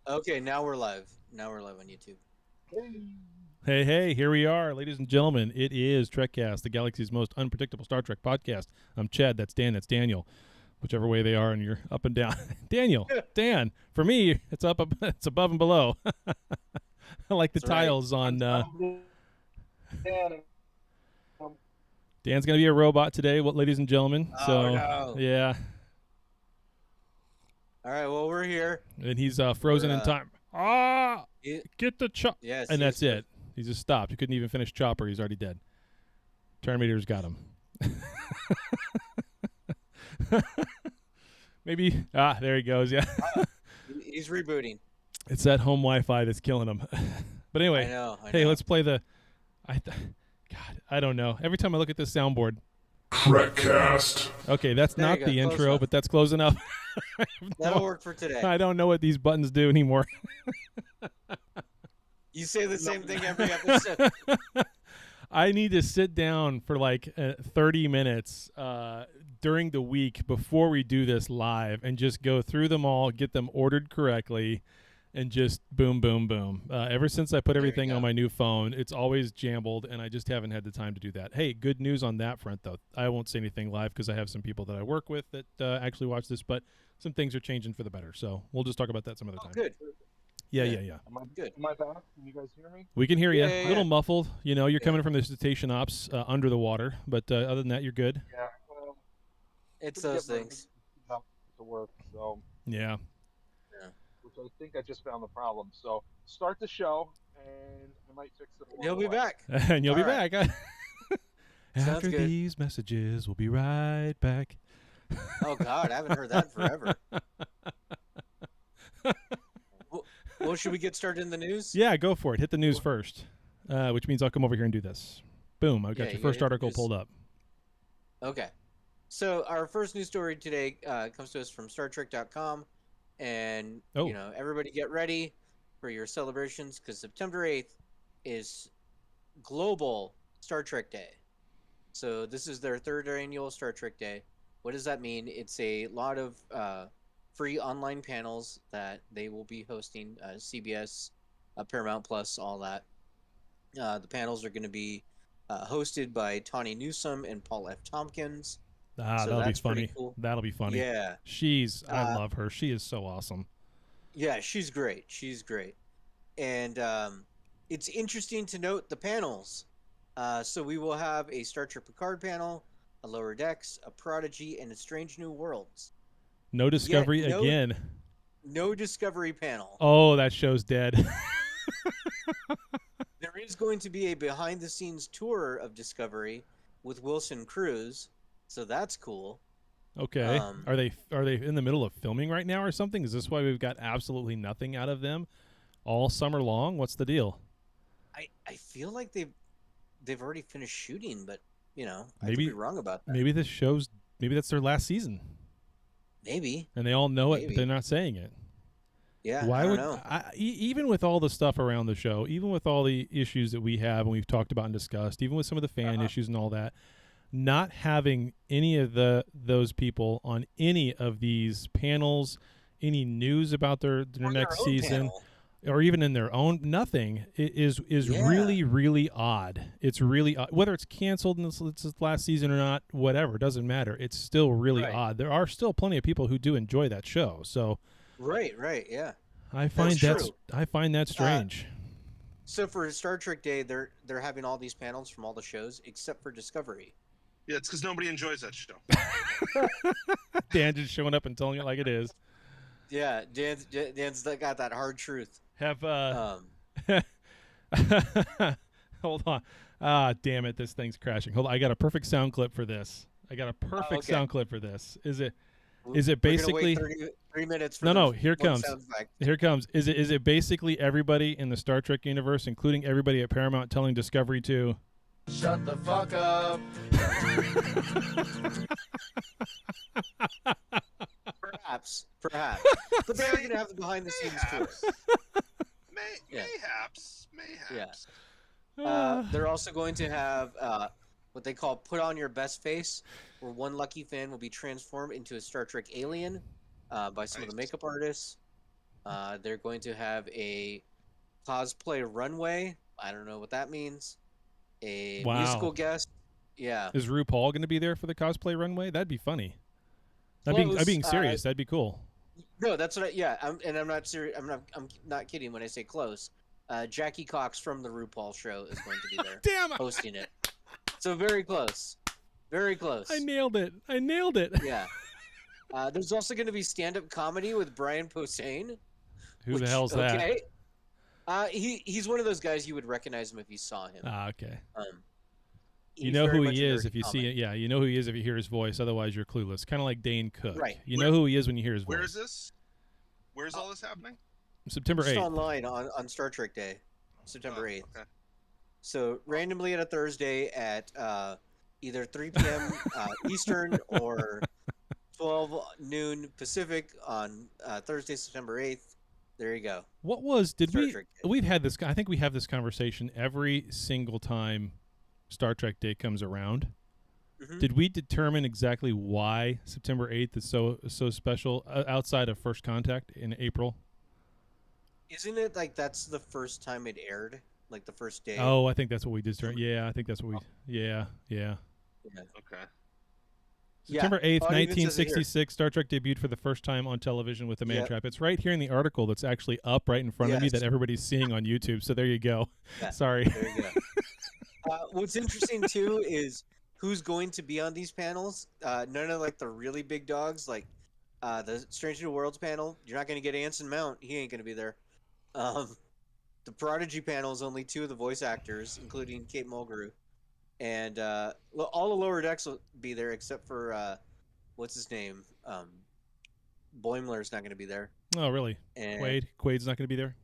Okay, now we're live. Now we're live on YouTube. Hey, here we are, ladies and gentlemen. It is Trekcast, the galaxy's most unpredictable Star Trek podcast. I'm Chad, that's Dan, that's Daniel. Whichever way they are, and you're up and down. Daniel, Dan. For me, it's it's above and below. I like the That's right. tiles on. Dan. Dan's gonna be a robot today, ladies and gentlemen. Oh, So no. yeah, All right, well, we're here. and he's frozen in time. Get the chop. Yes. And that's it. He just stopped. He couldn't even finish Chopper. He's already dead. Terminator's got him. Maybe. There he goes. Yeah. He's rebooting. It's that home Wi-Fi that's killing him. But anyway, I know. hey, let's play the. God, I don't know. Every time I look at this soundboard. Trekcast. Okay, that's There not you the go. Close intro, enough. but that's close enough. That'll work for today. I don't know what these buttons do anymore. You say the same thing every episode. I need to sit down for like 30 minutes during the week before we do this live and just go through them all, get them ordered correctly, and just boom, boom, boom. Ever since I put everything on my new phone, it's always jambled, and I just haven't had the time to do that. Hey, good news on that front, though. I won't say anything live because I have some people that I work with that actually watch this, but some things are changing for the better. So we'll just talk about that some other time. Good. Yeah. Am I Good. Am I back? Can you guys hear me? We can hear you. Yeah. A little muffled. You know, you're coming from the cetacean ops under the water, but other than that, you're good. Yeah. Well, It's couldn't those get my things. computer to work, so Yeah. which I think I just found the problem. So start the show, and I might fix it. He'll be back. And you'll be All right. back. Sounds After good. these messages, we'll be right back. Oh, God. I haven't heard that in forever. Well, should we get started in the news? Yeah, go for it. Hit the news first, which means I'll come over here and do this. Boom, I've got Yeah, your you first gotta hit the article news. pulled up. Okay. So our first news story today comes to us from StarTrek.com. And, Oh. everybody get ready for your celebrations because September 8th is Global Star Trek Day. So this is their third annual Star Trek Day. What does that mean? It's a lot of free online panels that they will be hosting, CBS, Paramount Plus, all that. The panels are going to be hosted by Tawny Newsome and Paul F. Tompkins. So That'll be that's pretty funny. cool. That'll be funny. Yeah. I love her. She is so awesome. Yeah, she's great. She's great. And it's interesting to note the panels. So we will have a Star Trek Picard panel, a Lower Decks, a Prodigy, and a Strange New Worlds. No Discovery no- again. No Discovery panel. Oh, that show's dead. There is going to be a behind-the-scenes tour of Discovery with Wilson Cruz, so that's cool. Okay. Are they in the middle of filming right now or something? Is this why we've got absolutely nothing out of them all summer long? What's the deal? I feel like they've already finished shooting, but I Maybe- could be wrong about that. Maybe that's their last season, Maybe. and they all know it, but Maybe. they're not saying it. Yeah. Why I don't would know. even with all the stuff around the show, even with all the issues that we have and we've talked about and discussed, even with some of the fan issues and all that, not having any of those people on any of these panels, any news about their Or their next own season, panel. or even in their own nothing is Yeah. really, really odd. It's really odd. Whether it's canceled in this last season or not, whatever, doesn't matter. It's still really Right. odd. There are still plenty of people who do enjoy that show, so Right, yeah. I find true. that strange. So for Star Trek Day, they're having all these panels from all the shows except for Discovery. Yeah, it's because nobody enjoys that show. Dan just showing up and telling it like it is. Yeah, Dan's got that hard truth. Have Um, hold on. Damn it, this thing's crashing. Hold on, I got a perfect sound clip for this. okay. Sound clip for this. Is it we're gonna basically wait 3 minutes? For No, the here one comes. sound effect. Here comes. Is it basically everybody in the Star Trek universe, including everybody at Paramount, telling Discovery to Shut the fuck up. Perhaps, but they're gonna have the behind the scenes tour. Yeah. Mayhaps. They're also going to have what they call "Put on Your Best Face," where one lucky fan will be transformed into a Star Trek alien. by some of the Nice. makeup artists. They're going to have a cosplay runway. I don't know what that means. A Wow. musical guest. Yeah. Is RuPaul going to be there for the cosplay runway? That'd be funny. I'm being serious. That'd be cool. No, that's what. I'm not serious. I'm not kidding when I say close. Jackie Cox from the RuPaul show is going to be there Damn! hosting it. So very close. Very close. I nailed it. Yeah. There's also going to be stand-up comedy with Brian Posehn. Who the hell's that? Okay. He's one of those guys you would recognize him if you saw him. Okay. You He's know very who much he a is nerdy if you see comic. it. Yeah, you know who he is if you hear his voice. Otherwise, you're clueless. Kind of like Dane Cook. Right. You know who he is when you hear his voice. Where is this? Where's all this happening? September Just 8th. online on Star Trek Day, September 8th. Okay. So randomly on a Thursday at either 3 p.m. Eastern or 12 noon Pacific on Thursday, September 8th. There you go. What was Star Trek Day. we've had this? I think we have this conversation every single time Star Trek Day comes around. Mhm. Did we determine exactly why September 8th is so special outside of First Contact in April? Isn't it like that's the first time it aired? Like the first day? Oh, I think that's what we determined. Yeah, I think that's what we. Yeah. Yeah. Okay. September 8th, Oh, it even says it here. 1966, Star Trek debuted for the first time on television with the man Yep. trap. It's right here in the article that's actually up right in front of me Yes. that everybody's seeing on YouTube. So there you go. Yeah. Sorry. There you go. What's interesting too is who's going to be on these panels. None of like the really big dogs, like the Strange New Worlds panel. You're not going to get Anson Mount. He ain't going to be there. The Prodigy panel is only 2 of the voice actors, including Kate Mulgrew, and all the lower decks will be there except for what's his name. Boimler's not going to be there. Oh, really? And Quaid's not going to be there?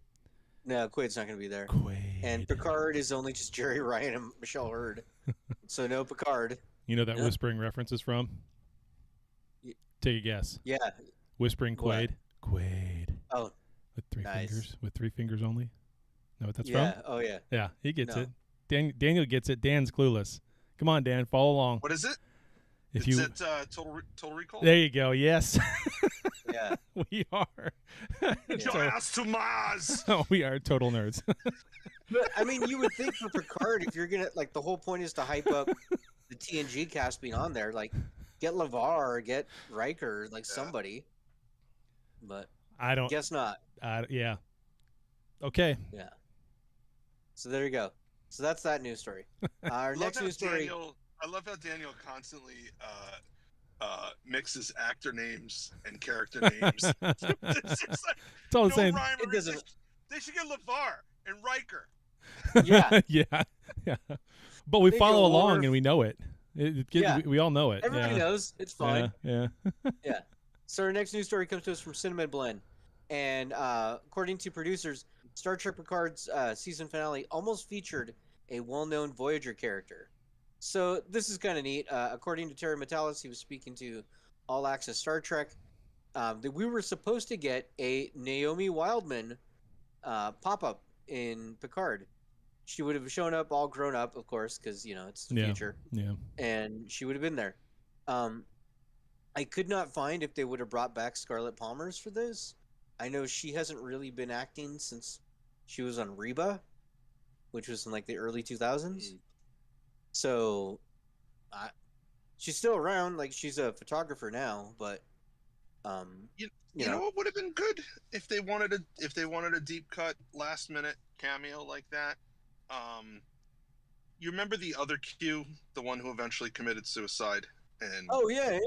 No, Quaid's not going to be there. Quaid. And Picard is only just Jerry Ryan and Michelle Hurd. So no Picard. You know that Yeah. Whispering reference is from? Take a guess. Yeah. Whispering What? Quaid. Quaid. Oh, With 3 nice. fingers. With 3 fingers only. Know what that's yeah. from? Oh, yeah. Yeah, he gets No. it. Daniel gets it. Dan's clueless. Come on, Dan, follow along. What is it? If is you it Total Recall? There you go. Yes. Yeah. We are. Your ass to Mars! We are total nerds. But, I mean, you would think for Picard, if you're going to, like, the whole point is to hype up the TNG cast being on there. Like, get LeVar or get Riker, like somebody. But I don't. guess not. Yeah. Okay. Yeah. So there you go. So that's that news story. Our next news story. I love how Daniel constantly mixes actor names and character names. It's just like, It's all the no same. rhyme or It doesn't- They should get LeVar and Riker. Yeah. Yeah. But we Make follow it along more- and we know it. Yeah. We all know it. Everybody yeah. knows. It's fine. Yeah. Yeah. So our next news story comes to us from Cinnamon Blend. And according to producers, Star Trek Picard's season finale almost featured a well-known Voyager character. So this is kind of neat. According to Terry Metalis, he was speaking to All Access Star Trek, that we were supposed to get a Naomi Wildman pop-up in Picard. She would have shown up all grown up, of course, because, it's the future. Yeah. And she would have been there. I could not find if they would have brought back Scarlett Palmer's for this. I know she hasn't really been acting since she was on Reba, which was in like the early 2000s. So she's still around. Like, she's a photographer now, but You know what would have been good if they wanted a deep cut last minute cameo like that. You remember the other Q, the one who eventually committed suicide and oh yeah,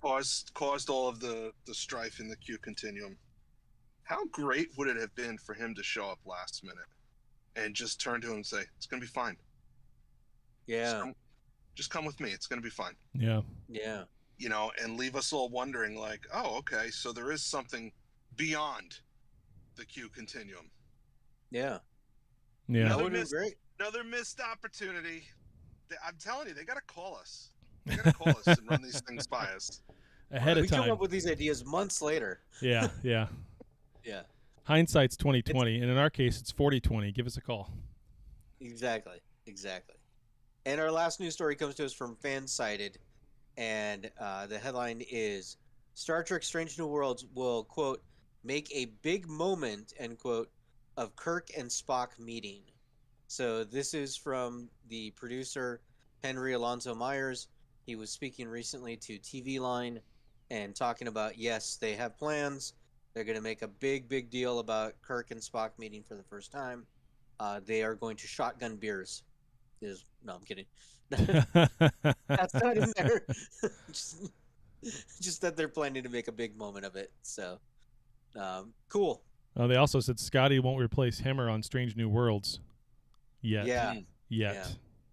caused all of the strife in the Q continuum. How great would it have been for him to show up last minute and just turn to him and say, "It's gonna be fine. yeah, Just come with me. It's gonna be fine." Yeah. yeah. And leave us all wondering, like, oh, okay, so there is something beyond the Q continuum. Yeah. Yeah. That Another would have been great. Another missed opportunity. I'm telling you, they gotta call us. They gotta call us and run these things by us. Ahead We of come time. up with these ideas months later. Yeah. Yeah. Hindsight's 20/20, and in our case, it's 40/20. Give us a call. Exactly. And our last news story comes to us from Fansided, and the headline is Star Trek Strange New Worlds will, quote, make a big moment, end quote, of Kirk and Spock meeting. So this is from the producer, Henry Alonso Myers. He was speaking recently to TV Line and talking about, yes, they have plans. They're going to make a big deal about Kirk and Spock meeting for the first time. They are going to shotgun beers. No, I'm kidding. That's not in there. just that they're planning to make a big moment of it. So, cool. They also said Scotty won't replace Hemmer on Strange New Worlds. Yet. Yeah.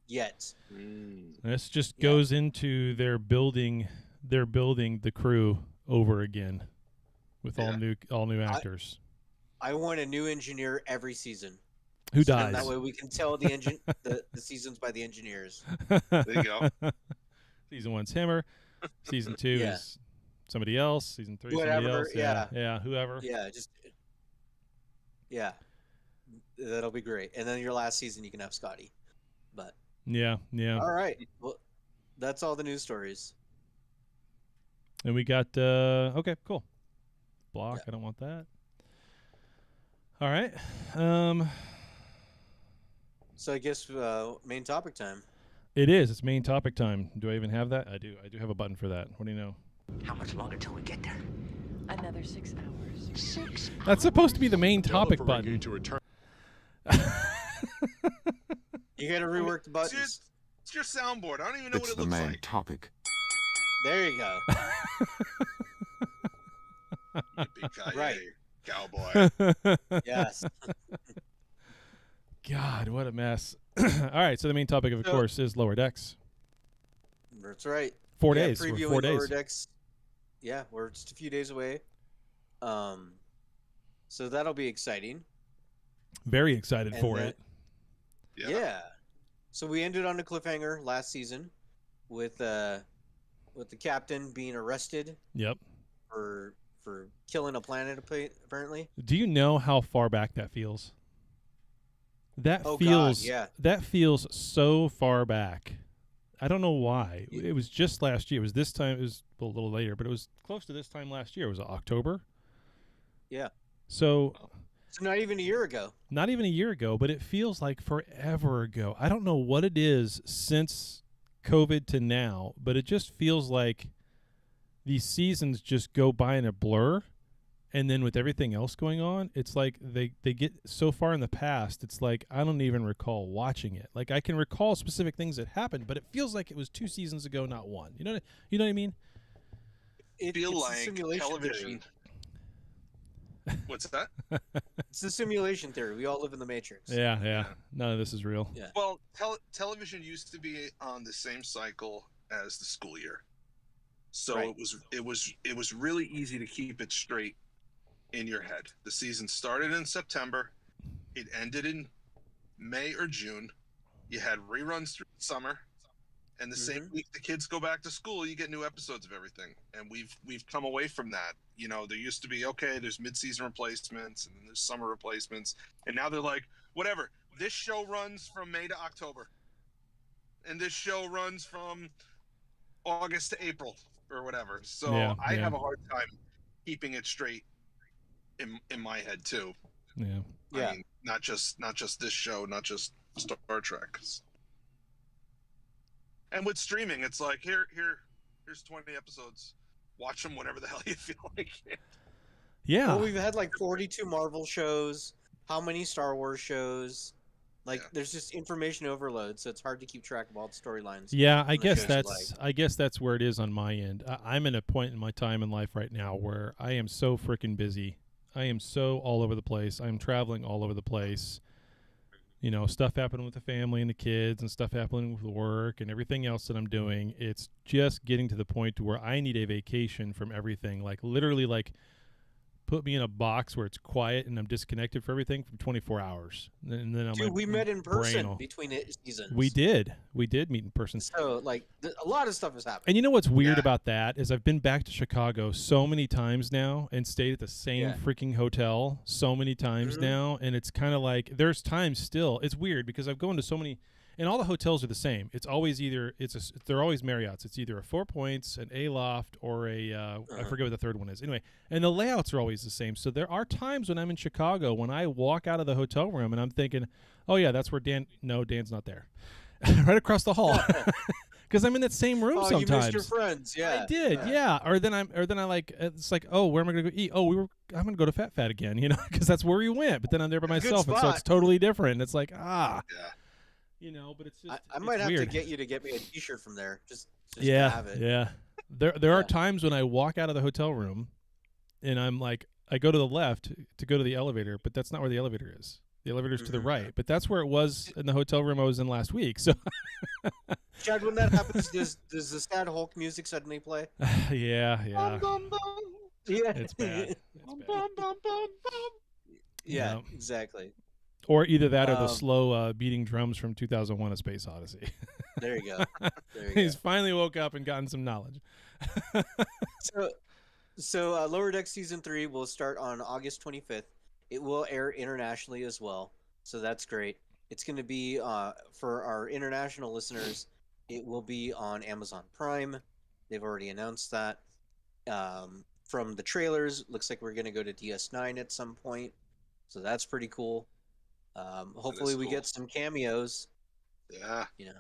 Yet. Mm. This just goes into their building the crew over again with all new actors. I want a new engineer every season. Who And dies? that way we can tell the seasons by the engineers. There you go. Season 1's Hemmer. Season 2 is somebody else. Season 3 somebody else. Yeah, whoever. Yeah, that'll be great. And then your last season you can have Scotty. But yeah. all right. Well, that's all the news stories. And we got okay, cool. Block. Yeah. I don't want that. All right. So I guess main topic time. It is. It's main topic time. Do I even have that? I do. I do have a button for that. What do you know? How much longer till we get there? Another 6 hours. 6 That's supposed to be the main topic button. To return. You got to rework the buttons. It's your soundboard. I don't even know It's what it the looks main like. topic. There you go. Yippee-ki-yay, Right. cowboy. Yes. God, what a mess. All right, so the main topic, of So- course, is Lower Decks. That's right. 4 Yeah, days. We're previewing 4 days. Lower Decks. Yeah, we're just a few days away. So that'll be exciting. Very excited And for then- it. Yeah. So we ended on a cliffhanger last season with the captain being arrested Yep. for killing a planet apparently. Do you know how far back that feels? That Oh, feels God, yeah. that feels so far back. I don't know why. It was just last year. It was this time. It was a little later, but it was close to this time last year. It was October. Yeah. So So not even a year ago. not even a year ago, but it feels like forever ago. I don't know what it is since COVID to now, but it just feels like these seasons just go by in a blur. And then with everything else going on, it's like they get so far in the past, it's like I don't even recall watching it. Like I can recall specific things that happened, but it feels like it was 2 seasons ago, not one. You know what I mean? Feel It's a like simulation television. theory. What's that? It's the simulation theory. We all live in the Matrix. Yeah. None of this is real. Yeah. Well, television used to be on the same cycle as the school year, so Right. it was really easy to keep it straight in your head. The season started in September, it ended in May or June. You had reruns through the summer, and the same week the kids go back to school, you get new episodes of everything. And we've come away from that. You know, there used to be there's mid-season replacements and then there's summer replacements, and now they're like, whatever. This show runs from May to October, and this show runs from August to April or whatever. So I have a hard time keeping it straight in my head too. Yeah. Yeah. I mean, not just this show, not just Star Trek. And with streaming, it's like here's 20 episodes. Watch them whenever the hell you feel like it. Yeah. Well, we've had like 42 Marvel shows. How many Star Wars shows? Like, there's just information overload, so it's hard to keep track of all the storylines. Yeah, I the guess shows you that's where it is on my end. I'm in a point in my time in life right now where I am so freaking busy. I am so all over the place. I'm traveling all over the place. You know, stuff happening with the family and the kids and stuff happening with work and everything else that I'm doing. It's just getting to the point to where I need a vacation from everything. Like literally like put me in a box where it's quiet and I'm disconnected for everything from 24 hours. And then I'm Dude, like, we met in person brain. between seasons. We did meet in person. So, like, a lot of stuff has happened. And you know what's weird about that is I've been back to Chicago so many times now and stayed at the same freaking hotel so many times now, and it's kind of like there's times still. It's weird because I've gone to so many and all the hotels are the same. It's always they're always Marriott's. It's either a 4 Points, an A Loft, or a I forget what the third one is. Anyway, and the layouts are always the same. So there are times when I'm in Chicago when I walk out of the hotel room and I'm thinking, oh yeah, that's where Dan. No, Dan's not there. Right across the hall. Because I'm in that same room sometimes. You missed your friends. Yeah, I did. Yeah. Or then I like, it's like, oh, where am I going to go eat? Oh, I'm going to go to Fat Fat again, you know, because that's where we went. But then I'm there by myself, and so it's totally different. It's like, you know, but it's just. I might have weird. to get you to get me a T-shirt from there. Just yeah, to have it. yeah. There are times when I walk out of the hotel room, and I'm like, I go to the left to go to the elevator, but that's not where the elevator is. The elevator's to the right, but that's where it was in the hotel room I was in last week. So, Chad, when that happens, does the sad Hulk music suddenly play? Yeah. Yeah, It's bad. Yeah, exactly. Or either that or the slow beating drums from 2001: A Space Odyssey. There you go. He's finally woke up and gotten some knowledge. So Lower Deck Season 3 will start on August 25th. It will air internationally as well, so that's great. It's going to be, for our international listeners, it will be on Amazon Prime. They've already announced that. From the trailers, looks like we're going to go to DS9 at some point, so that's pretty cool. Hopefully we get some cameos. Yeah. You know,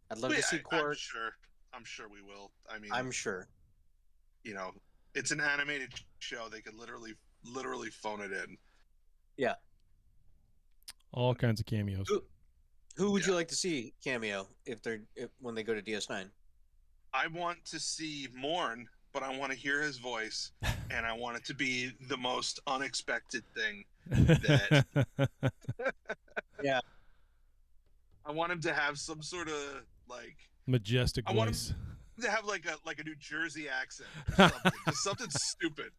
I'd love to see Quark. I'm sure we will. I mean, I'm sure. You know, it's an animated show. They could literally phone it in. Yeah. All kinds of cameos. Who would you like to see cameo when they go to DS9? I want to see Morn, but I want to hear his voice, and I want it to be the most unexpected thing. Yeah. I want him to have some sort of like majestic voice. Want him to have like a New Jersey accent or something. Just something stupid.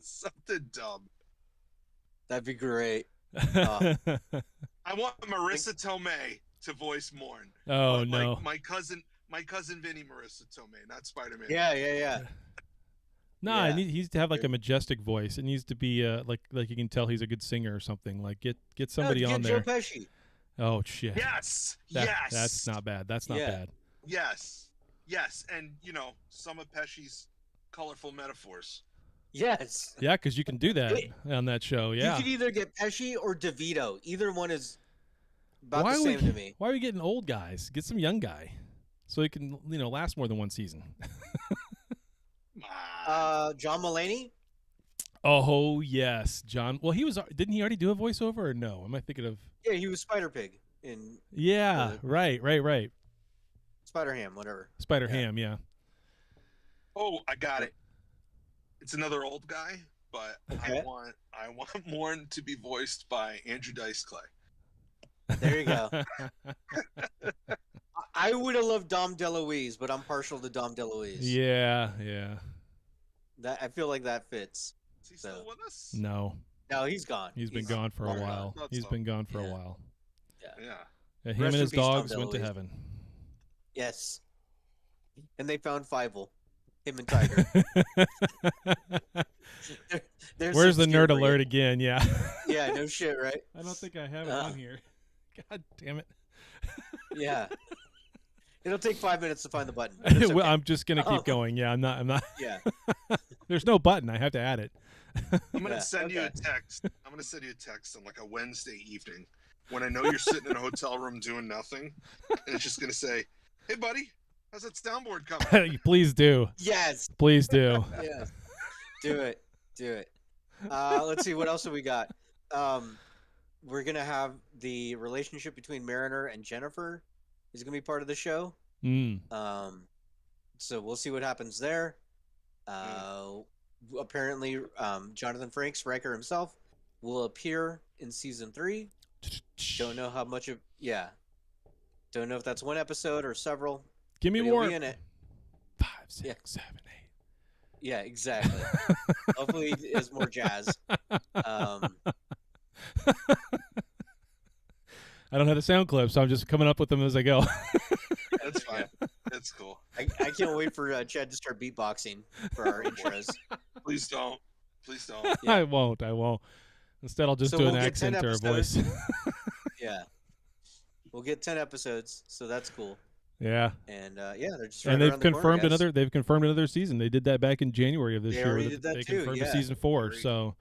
Something dumb. That'd be great. I want Marissa Tomei to voice Morn. Oh no, my cousin Vinny Marissa Tomei, not Spider-Man. Yeah. No, he needs to have like a majestic voice. It needs to be like you can tell he's a good singer or something. Like get somebody on there. Joe Pesci. Oh shit. Yes. That's not bad. That's not bad. Yes, and you know some of Pesci's colorful metaphors. Yes. Yeah, because you can do that on that show. Yeah. You could either get Pesci or DeVito. Either one is about the same to me. Why are we getting old guys? Get some young guy, so he can last more than one season. John Mulaney. Oh yes, John. Well, didn't he already do a voiceover or no? Am I thinking of? Yeah, he was Spider Pig in. Yeah, right. Spider Ham, whatever. Spider Ham, yeah. Oh, I got it. It's another old guy, but I want Morn to be voiced by Andrew Dice Clay. There you go. I would have loved Dom DeLuise, but I'm partial to Dom DeLuise. Yeah. I feel like that fits. Is he still with us? No, he's gone. He's been gone for a while. He's been gone for a while. Yeah. Him and his dogs went to heaven. Yes. And they found Fievel. Him and Tiger. Where's the nerd alert again? Yeah. Yeah, no shit, right? I don't think I have it on here. God damn it. Yeah. It'll take 5 minutes to find the button. Okay. I'm just gonna keep going. Yeah, I'm not. Yeah. There's no button. I have to add it. I'm gonna send you a text. I'm gonna send you a text on like a Wednesday evening when I know you're sitting in a hotel room doing nothing, and it's just gonna say, "Hey, buddy, how's that soundboard coming?" Please do. Yes. Please do. Yeah. Do it. Let's see, what else have we got? We're gonna have the relationship between Mariner and Jennifer is gonna be part of the show. So we'll see what happens there. Apparently, Jonathan Frakes, Riker himself, will appear in season 3. Don't know how much of Don't know if that's one episode or several. Give me more. In it. 5, 6, 7, 8. Yeah, exactly. Hopefully, it's more jazz. I don't have the sound clip, so I'm just coming up with them as I go. That's fine. That's cool. I can't wait for Chad to start beatboxing for our intros. Please don't. Yeah. I won't. Instead, I'll just do an accent or a voice. Yeah. We'll get 10 episodes, so that's cool. Yeah. And yeah, they're just And right around the corner, guys. they've confirmed another season. They did that back in January of this They year. already did that they too, confirmed a yeah. season 4, Great. so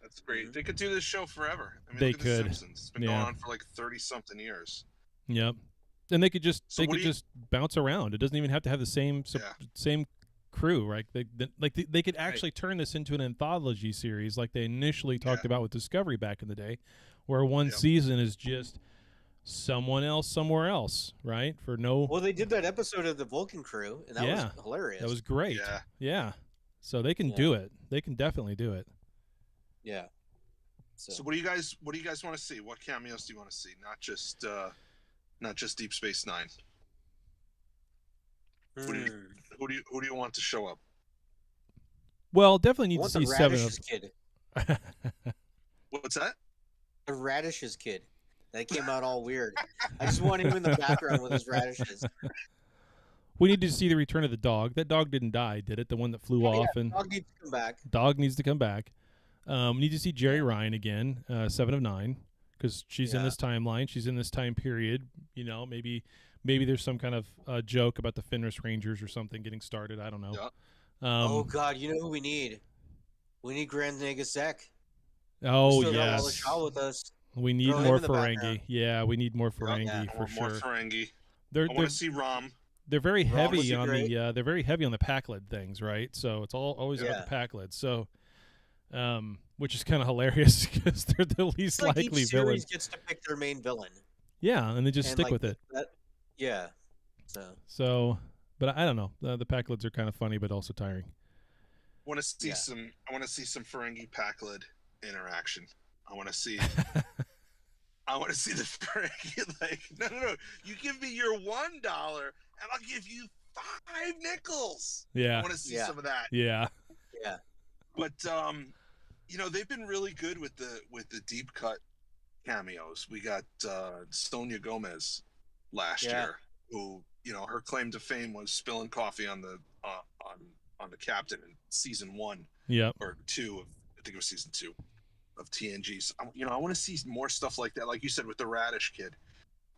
That's great. They could do this show forever. I mean, They look at could. The Simpsons. It's been Yeah. going on for like 30-something years. yep. And they could just So what do you- just bounce around. It doesn't even have to have the same crew, right? They could actually turn this into an anthology series like they initially talked about with Discovery back in the day, where one season is just someone else somewhere else, right? For no Well, they did that episode of the Vulcan crew, and that was hilarious. That was great. Yeah. So they can do it. They can definitely do it. Yeah. So what do you guys want to see? What cameos do you want to see? Not just Deep Space Nine. Who do you want to show up? Well, definitely I need want to the see 7 Radishes of kid. What's that? The Radishes kid. That came out all weird. I just want him in the background with his radishes. We need to see the return of the dog. That dog didn't die, did it? The one that flew off and Dog needs to come back. Dog needs to come back. We need to see Jerry Ryan again, 7 of 9, because she's in this timeline. She's in this time period. You know, maybe there's some kind of joke about the Fenris Rangers or something getting started. I don't know. Yeah. Oh God, you know who we need? We need Grand Nagasek. Oh Still got yes. Wallace Shaw with us. We need Throw him more in the Ferengi. background. Yeah, we need more Ferengi Yeah. for sure. More Ferengi. They're I want to see Rom. they're very Rom would heavy be on great. they're very heavy on the Pakled things, right? So it's always about the Pakled. So which is kind of hilarious because they're the least It's like likely each villain. series gets to pick their main villain. Yeah, and they just And, stick like, with it. Yeah. So, but I don't know. The Pakleds are kind of funny, but also tiring. I want to see some Ferengi Pakled interaction. I want to see the Ferengi like no. You give me your $1 and I'll give you 5 nickels. Yeah. I want to see some of that. Yeah. Yeah. But you know, they've been really good with the deep cut cameos. We got Sonia Gomez last year, who, you know, her claim to fame was spilling coffee on the captain in season 1 or 2 of, I think it was season 2 of TNG's. You know, I want to see more stuff like that, like you said with the Radish kid.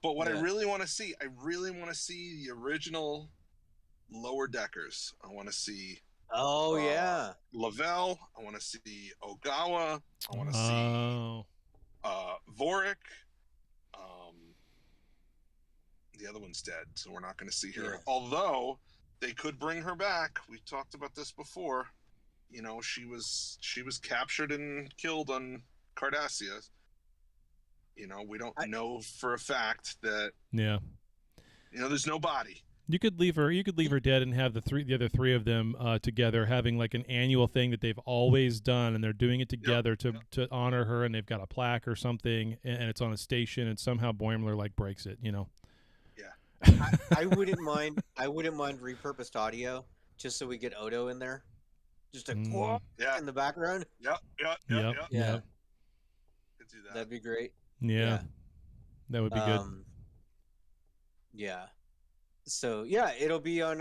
But what I really want to see the original Lower Deckers. I want to see Lavelle. I want to see Ogawa. I want to see Vorik. The other one's dead, so we're not going to see her. Yeah. Although they could bring her back. We talked about this before. You know, she was captured and killed on Cardassia. You know, we don't know for a fact that. Yeah. You know, there's no body. You could leave her dead and have the other three of them together, having like an annual thing that they've always done, and they're doing it together to honor her, and they've got a plaque or something, and it's on a station, and somehow Boimler like breaks it, you know. Yeah. I wouldn't mind repurposed audio just so we get Odo in there. Just a in the background. Yep. Could do that. That'd be great. Yeah. That would be good. Yeah. So yeah, it'll be on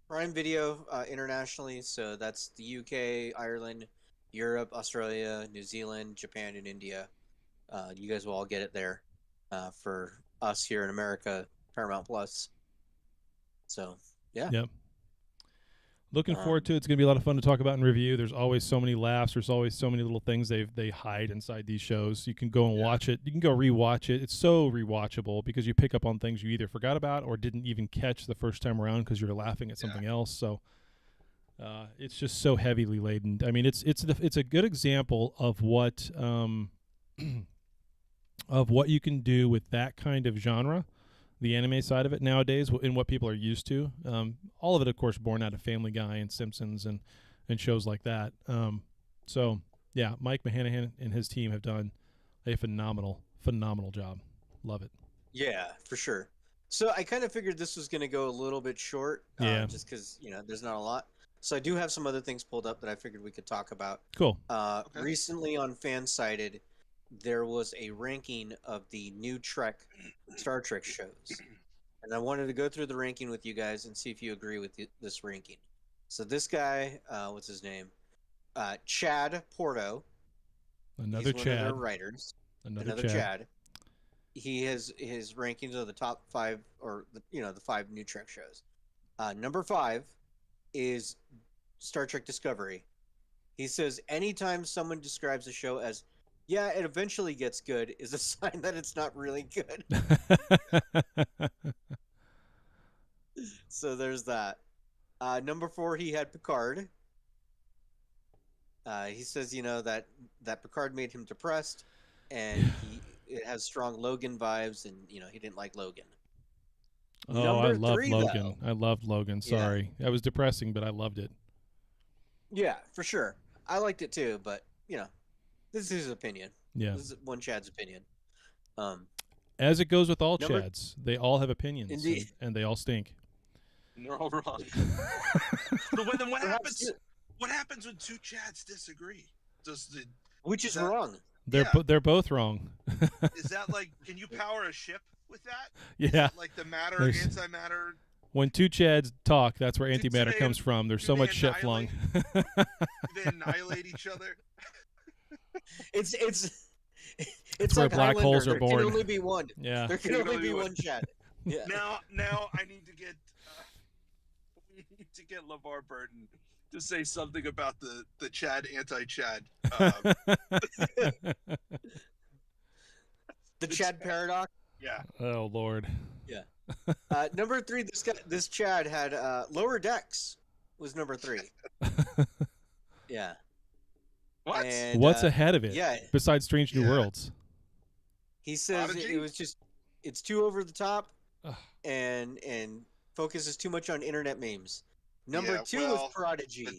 Prime Video internationally. So that's the UK, Ireland, Europe, Australia, New Zealand, Japan, and India. You guys will all get it there. For us here in America, Paramount Plus. So yeah. Yep. Looking forward to it. It's going to be a lot of fun to talk about and review. There's always so many laughs. There's always so many little things they hide inside these shows. You can go and watch it. You can go rewatch it. It's so rewatchable because you pick up on things you either forgot about or didn't even catch the first time around because you're laughing at something else. So it's just so heavily laden. I mean, it's a good example of what you can do with that kind of genre. The anime side of it nowadays and what people are used to. All of it, of course, born out of Family Guy and Simpsons and shows like that. So, yeah, Mike Mahanahan and his team have done a phenomenal job. Love it. Yeah, for sure. So I kind of figured this was going to go a little bit short just because, you know, there's not a lot. So I do have some other things pulled up that I figured we could talk about. Cool. Recently on Fansided, there was a ranking of the new Star Trek shows. And I wanted to go through the ranking with you guys and see if you agree with this ranking. So this guy, what's his name? Chad Porto. Another He's Chad. one of their writers. Another Chad. he has his rankings of the top 5, or the 5 new Trek shows. Number 5 is Star Trek Discovery. He says anytime someone describes a show as, yeah, it eventually gets good, is a sign that it's not really good. So there's that. Number 4, he had Picard. He says, that Picard made him depressed, and it has strong Logan vibes, and he didn't like Logan. Oh, Number I love 3, Logan. though. I loved Logan. Sorry, that was depressing, but I loved it. Yeah, for sure. I liked it too, but this is his opinion. Yeah. This is one Chad's opinion. As it goes with all Number- Chads, they all have opinions, Indeed. and they all stink. And they're all wrong. But then what Perhaps happens? What happens when 2 Chads disagree? which is that- wrong. They're both wrong. Is that like, can you power a ship with that? Yeah. Like the matter, There's- antimatter. When 2 Chads talk, that's where Do antimatter they- comes from. There's do so they much shit flung. They annihilate each other. It's That's where like black holes Highlander. are There born. can only be one. Yeah. There can only be one Chad. Yeah. Now I need to get we need to get LeVar Burton to say something about the Chad anti-Chad. The Chad paradox. Yeah. Oh Lord. Number 3, this Chad had Lower Decks was number 3. Yeah. What? And, What's ahead of it? Yeah. Besides Strange New Yeah. Worlds. He says Prodigy? it was just it's too over the top, Ugh. and focuses too much on internet memes. Number Yeah, 2 well, was Prodigy. Chad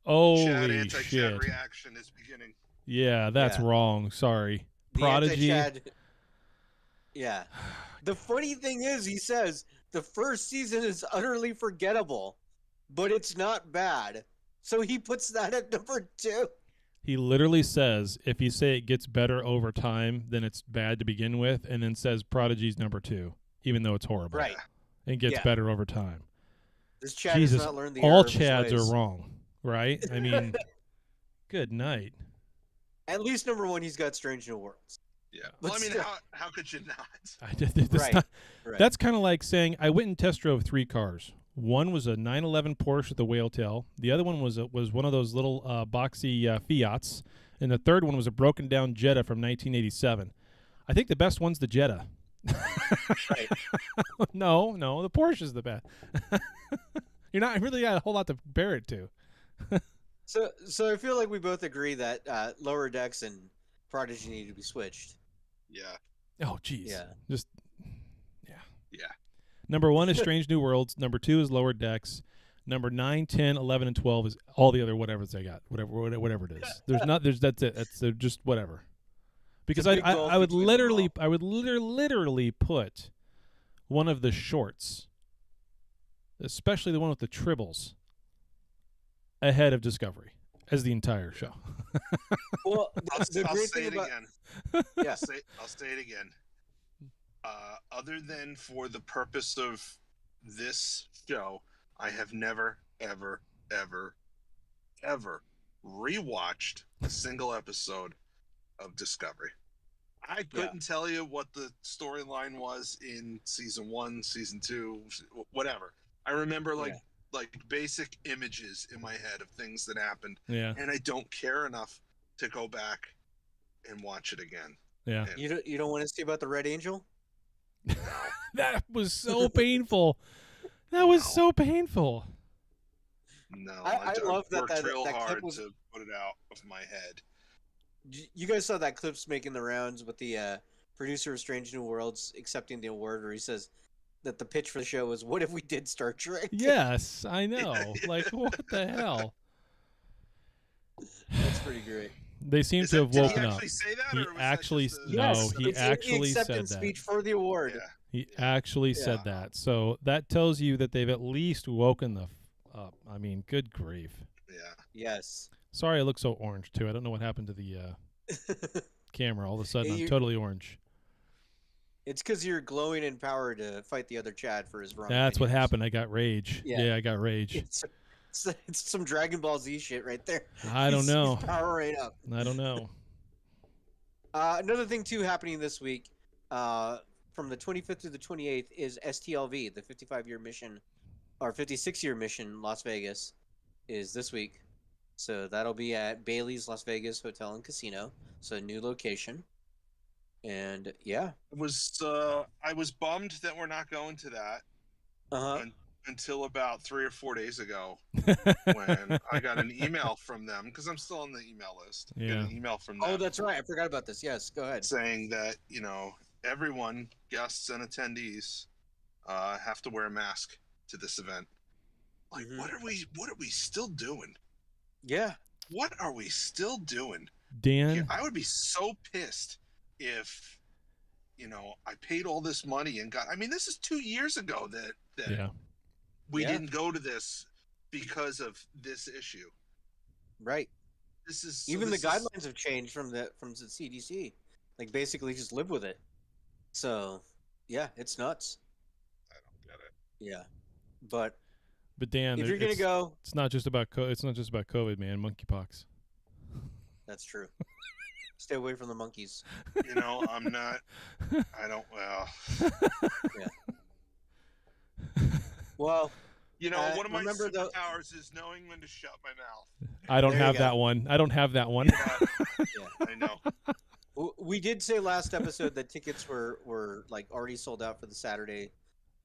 Holy anti-Chad shit. reaction is beginning. Yeah, that's Yeah. wrong. Sorry. The Prodigy. anti-Chad. Yeah. The funny thing is, he says the first season is utterly forgettable, but it's not bad. So he puts that at number 2. He literally says if you say it gets better over time, then it's bad to begin with, and then says Prodigy's number 2, even though it's horrible. Right. And gets Yeah. better over time. This Chad Jesus, has not learned the all error of his Chads ways. are wrong, right? I mean, good night. At least number 1, he's got Strange New Worlds. Yeah. But Well, I mean, still. how could you not? Right. That's kind of like saying I went and test drove 3 cars. One was a 911 Porsche with a whale tail. The other one was one of those little boxy Fiats, and the third one was a broken down Jetta from 1987. I think the best one's the Jetta. Right. No, the Porsche's the best. You're not really got a whole lot to compare it to. So I feel like we both agree that Lower Decks and Prodigy need to be switched. Yeah. Oh, geez. Yeah. Just Yeah. number 1 is Strange New Worlds. Number 2 is Lower Decks. Number 9, 10, 11, and 12 is all the other whatevers they got. Whatever it is. That's it. That's just whatever. Because It's a big I gulf would between them literally put one of the shorts, especially the one with the tribbles, ahead of Discovery as the entire show. Well, I'll the great say thing it about again. yeah, I'll say it again. Other than for the purpose of this show, I have never, ever, ever, ever rewatched a single episode of Discovery. I couldn't tell you what the storyline was in season 1, season 2, whatever. I remember like basic images in my head of things that happened, Yeah. and I don't care enough to go back and watch it again. Yeah. you don't want to see about the Red Angel? That was so painful. That was so painful. No, I love that worked real that clip hard was- to put it out of my head. You guys saw that clip's making the rounds with the producer of Strange New Worlds accepting the award, where he says that the pitch for the show was, "What if we did Star Trek?" Yes, I know. Like, what the hell? That's pretty great. They seem to have Did woken he up. actually say that? He or was that actually- just a- No, Yes, he it's in the actually said acceptance that. speech for the award. Yeah. He actually said that. So that tells you that they've at least woken the up. I mean, good grief. Yeah. Yes. Sorry I look so orange, too. I don't know what happened to the camera. All of a sudden, Hey, I'm totally orange. It's because you're glowing in power to fight the other Chad for his wrong. That's what opinions. happened. I got rage. Yeah. Yeah, I got rage. It's some Dragon Ball Z shit right there. I don't He's know. powering up. I don't know. Another thing too happening this week. from the 25th to the 28th is STLV, the 55-year mission, or 56-year mission, Las Vegas, is this week. So that'll be at Bailey's Las Vegas Hotel and Casino. So new location. And yeah. I was bummed that we're not going to that until about 3 or 4 days ago when I got an email from them, because I'm still on the email list. Yeah. Get an email from them. Oh, that's right. I forgot about this. Yes, go ahead. Saying that, everyone, guests and attendees, have to wear a mask to this event. Like, what are we still doing? Yeah. What are we still doing? Dan? I would be so pissed if, I paid all this money and got, this is 2 years ago that we didn't go to this because of this issue. Right. The guidelines have changed from the CDC. Like, basically just live with it. So, yeah, it's nuts. I don't get it. Yeah. But Dan, if you're going to go, it's not just about COVID, man. Monkeypox. That's true. Stay away from the monkeys. I'm not. I don't. Well. Yeah. Well, one of my superpowers is knowing when to shut my mouth. I don't have that one. I don't have that one. Yeah, I know. We did say last episode that tickets were like already sold out for the Saturday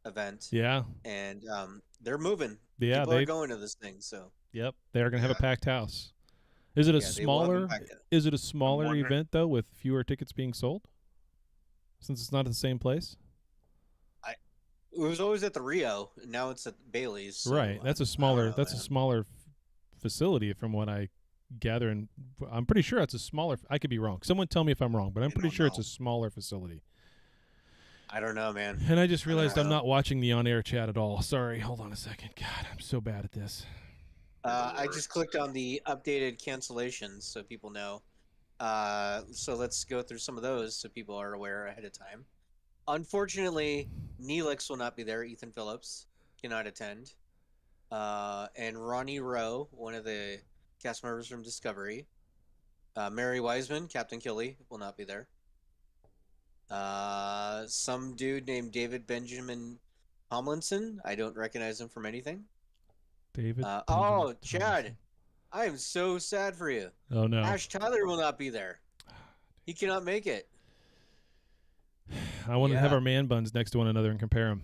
event. Yeah. And they're moving. Yeah, People are going to this thing. So. Yep, they are going to have a packed house. Is it a smaller? Is it a smaller event though, with fewer tickets being sold? Since it's not at the same place. It was always at the Rio, and now it's at Bailey's. So right, that's a smaller. That's a smaller facility, from what I gather, and I'm pretty sure it's a smaller. I could be wrong. Someone tell me if I'm wrong, but I'm pretty sure it's a smaller facility. I don't know, man. And I just realized I'm not watching the on-air chat at all. Sorry, hold on a second. God, I'm so bad at this. I just clicked on the updated cancellations so people know. So let's go through some of those so people are aware ahead of time. Unfortunately, Neelix will not be there. Ethan Phillips cannot attend. And Ronnie Rowe, one of the cast members from Discovery. Mary Wiseman, Captain Killy, will not be there. Some dude named David Benjamin Tomlinson. I don't recognize him from anything. David. Chad, I am so sad for you. Oh no. Ash Tyler will not be there. He cannot make it. I want to have our man buns next to one another and compare them.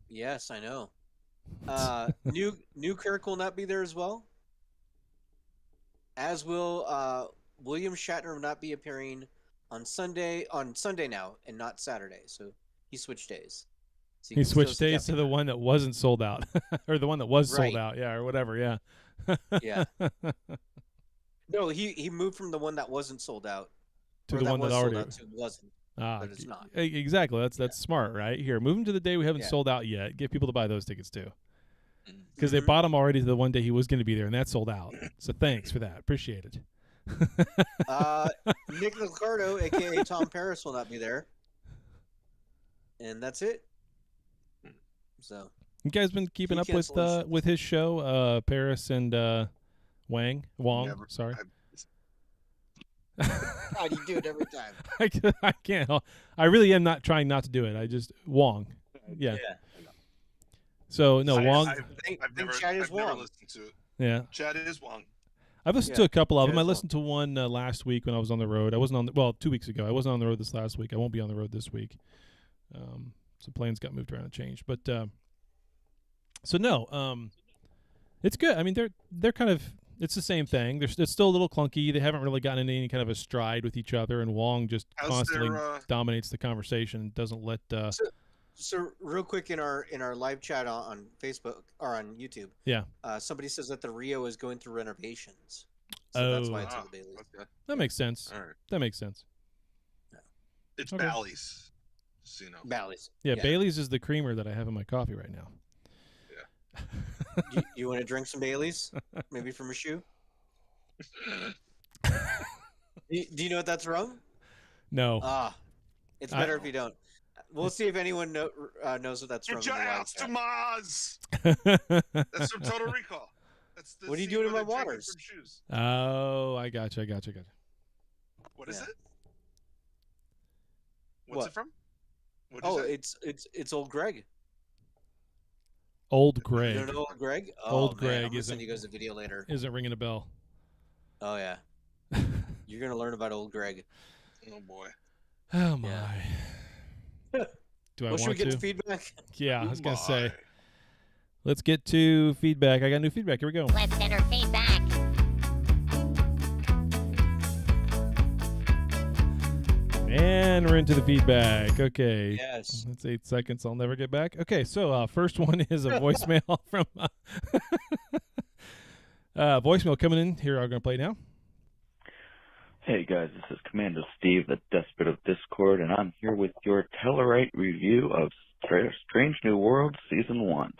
Yes, I know. Newkirk will not be there as well. As will William Shatner will not be appearing on Sunday now and not Saturday. So he switched days. So he switched days to the one that wasn't sold out, or the one that was sold out, or whatever, yeah. No, he moved from the one that wasn't sold out to the one that already wasn't. But it's not. Exactly. That's smart, right? Here, move him to the day we haven't sold out yet. Get people to buy those tickets too, because they bought him already to the one day he was going to be there, and that sold out. So thanks for that. Appreciate it. Nick Ricardo, aka Tom Paris, will not be there, and that's it. So you guys been keeping up with his show, Paris and Wong? Never. Sorry. God, you do it every time. I can't. I really am not trying not to do it. I just Wong. Yeah. So no, Wong. I've never listened to it. Yeah. Chad is Wong. I've listened to a couple of them. I listened to one last week when I was on the road. I wasn't on 2 weeks ago. I wasn't on the road this last week. I won't be on the road this week. So plans got moved around and changed. But so no, it's good. I mean, they're kind of. It's the same thing. It's still a little clunky. They haven't really gotten into any kind of a stride with each other, and Wong just constantly dominates the conversation and doesn't let. So real quick in our live chat on Facebook or on YouTube, somebody says that the Rio is going through renovations, so that's why it's on the Bailey's. Okay. That makes sense. All right. That makes sense. Yeah. It's Bally's. So, Bally's. Yeah, Bailey's is the creamer that I have in my coffee right now. Yeah. you want to drink some Bailey's? Maybe from a shoe? Do you know what that's from? No. It's better if you don't. We'll see if anyone knows what that's from. Get your ass to Mars! That's from Total Recall. That's the what are you doing in my waters? Oh, I gotcha. What is it? What's What? it from? What'd you Oh, say? it's old Greg. Old You Greg. don't know old Greg? Oh Old man, Greg I'm gonna isn't send you guys a video later. isn't ringing a bell. Oh yeah, you're gonna learn about old Greg. Oh boy. Oh my. Yeah. Do I Well, should we want get to? to feedback? Yeah, I was gonna say. My. Let's get to feedback. I got new feedback. Here we go. Let's enter feedback. And we're into the feedback. Okay. Yes. That's 8 seconds. I'll never get back. Okay, so first one is a voicemail from voicemail coming in. Here, I'm going to play now. Hey guys, this is Commander Steve, the Despot of Discord, and I'm here with your Tellarite review of Strange New Worlds Season 1.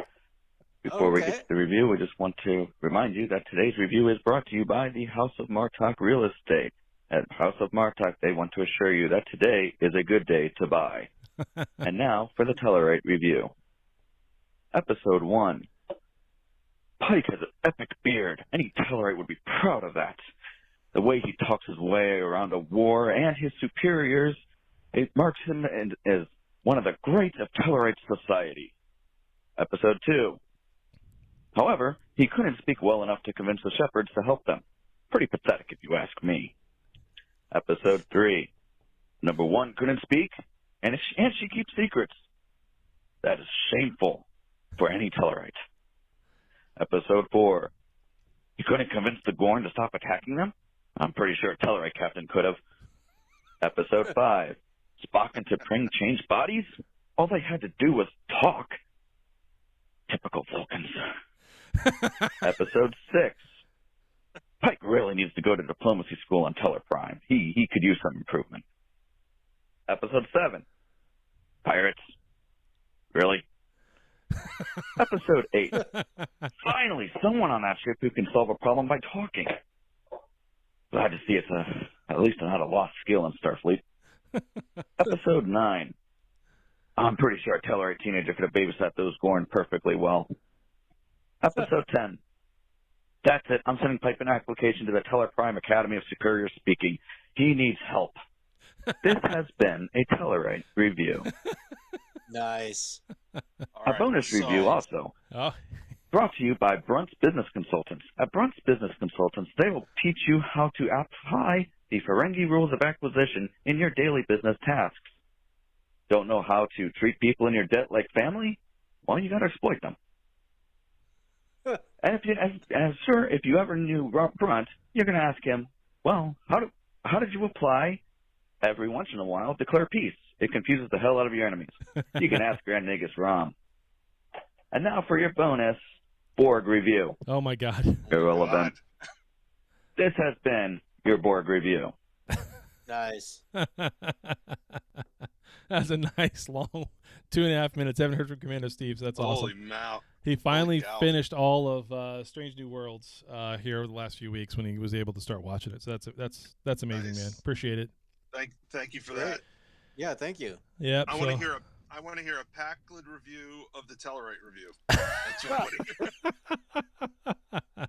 Before we get to the review, we just want to remind you that today's review is brought to you by the House of Martok Real Estate. At House of Martok, they want to assure you that today is a good day to buy. And now for the Tellarite review. Episode 1. Pike has an epic beard. Any Tellarite would be proud of that. The way he talks his way around a war and his superiors, it marks him as one of the greats of Tellarite society. Episode 2. However, he couldn't speak well enough to convince the shepherds to help them. Pretty pathetic if you ask me. Episode 3. Number 1 couldn't speak, and she keeps secrets. That is shameful for any Tellarite. Episode 4. He couldn't convince the Gorn to stop attacking them? I'm pretty sure a Tellarite captain could have. Episode 5. Spock and T'Pring changed bodies? All they had to do was talk. Typical Vulcans. Episode 6. Pike really needs to go to diplomacy school on Tellar Prime. He could use some improvement. Episode 7. Pirates. Really? Episode 8. Finally, someone on that ship who can solve a problem by talking. Glad to see it's at least not a lost skill in Starfleet. Episode 9. I'm pretty sure a Tellarite teenager could have babysat those Gorn perfectly well. Episode 10. That's it. I'm sending Pike an application to the Tellar Prime Academy of Superior Speaking. He needs help. This has been a Tellarite review. Nice. All A bonus review also. Oh, Brought to you by Brunt's Business Consultants. At Brunt's Business Consultants, they will teach you how to apply the Ferengi rules of acquisition in your daily business tasks. Don't know how to treat people in your debt like family? Well, you got to exploit them. And if you ever knew Brunt, you're going to ask him, well, how did you apply every once in a while declare peace? It confuses the hell out of your enemies. You can ask Grand Nagus Rom. And now for your bonus Borg review. oh my God. Irrelevant. This has been your Borg review. Nice. That's a nice long 2.5 minutes. Haven't heard from Commander Steve, so that's Holy awesome. mout. He finally cow. finished all of Strange New Worlds here over the last few weeks when he was able to start watching it. So that's amazing, Nice. man. Appreciate it. Thank you for Great. that. Yeah, thank you. Yeah. I want to hear a Packlid review of the Tellarite review. That's what I want to hear.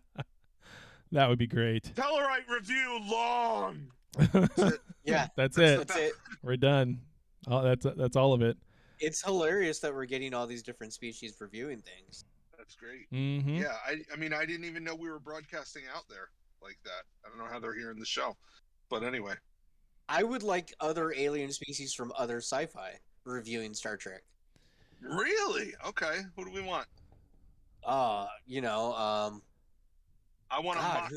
That would be great. Tellarite review long. Yeah, That's it. that's it. We're done. Oh, that's all of it. It's hilarious that we're getting all these different species reviewing things. That's great. Mm-hmm. Yeah, I mean, I didn't even know we were broadcasting out there like that. I don't know how they're hearing the show, but anyway. I would like other alien species from other sci-fi reviewing Star Trek. Really? Okay. Who do we want? I I want God,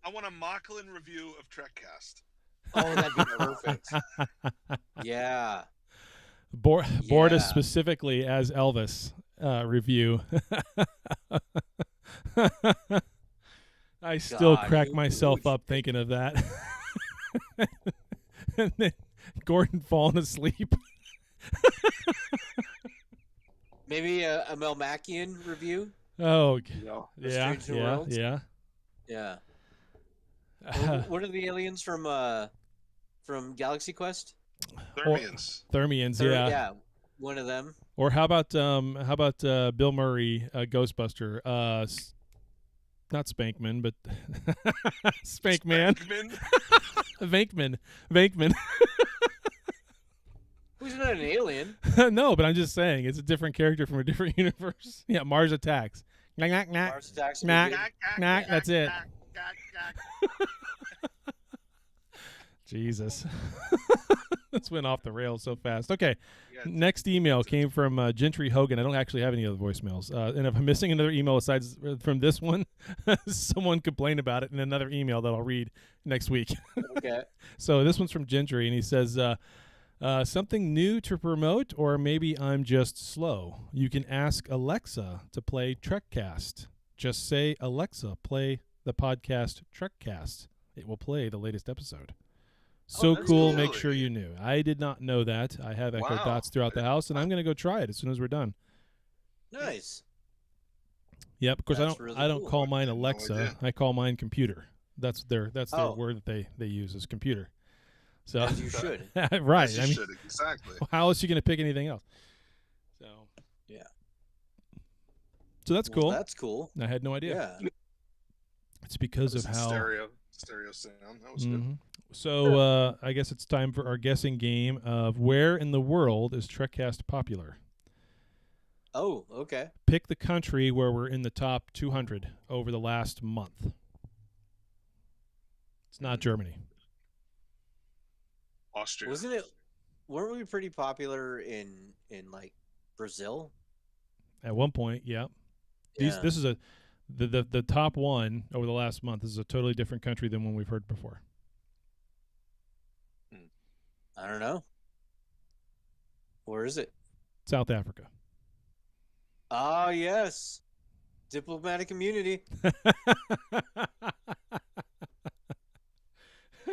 I want a Mocklin review of Trekcast. Oh, that'd be perfect. Yeah. Borda Yeah. specifically as Elvis review. I still God, crack who myself would up thinking of that. And then Gordon falling asleep. Maybe a Melmacian review. Oh, No. yeah, Strange New yeah, Worlds? yeah. Yeah. What are the aliens from Galaxy Quest? Thermians. Thermians, yeah. Yeah, one of them. Or how about Bill Murray, Ghostbuster? Not Spankman, but Spankman. Spankman? Venkman. Who's not an alien. No, but I'm just saying it's a different character from a different universe. Yeah, Mars Attacks. Knack, knack, knack. Mars Attacks. Knack, Knack. knack, that's it. Jesus. This went off the rails so fast. Okay. Yeah, Next email came from Gentry Hogan. I don't actually have any other voicemails. And if I'm missing another email aside from this one, someone complained about it in another email that I'll read next week. Okay. So this one's from Gentry, and he says, something new to promote, or maybe I'm just slow. You can ask Alexa to play Trekcast. Just say, Alexa, play the podcast Trekcast. It will play the latest episode. So that's cool. cool. Make sure you knew. I did not know that. I have Echo Wow. Dots throughout the house, and I'm going to go try it as soon as we're done. Nice. Yep. Of course, That's I really don't cool. call mine I had no Alexa. idea. I call mine computer. That's their Oh. word that they use is computer. So As you should. right. As you I mean, should, exactly. how else are you going to pick anything else? So Yeah. So that's Well, cool. That's cool. I had no idea. Yeah. It's because That of was how. stereo sound. That was good. Mhm. So I guess it's time for our guessing game of where in the world is Trekcast popular. Oh, okay. Pick the country where we're in the top 200 over the last month. It's not Germany. Austria. Wasn't it? Weren't we pretty popular in like Brazil? At one point, yeah. Yeah. This is the top one over the last month. This is a totally different country than one we've heard before. I don't know. Where is it? South Africa. Ah, yes. Diplomatic immunity.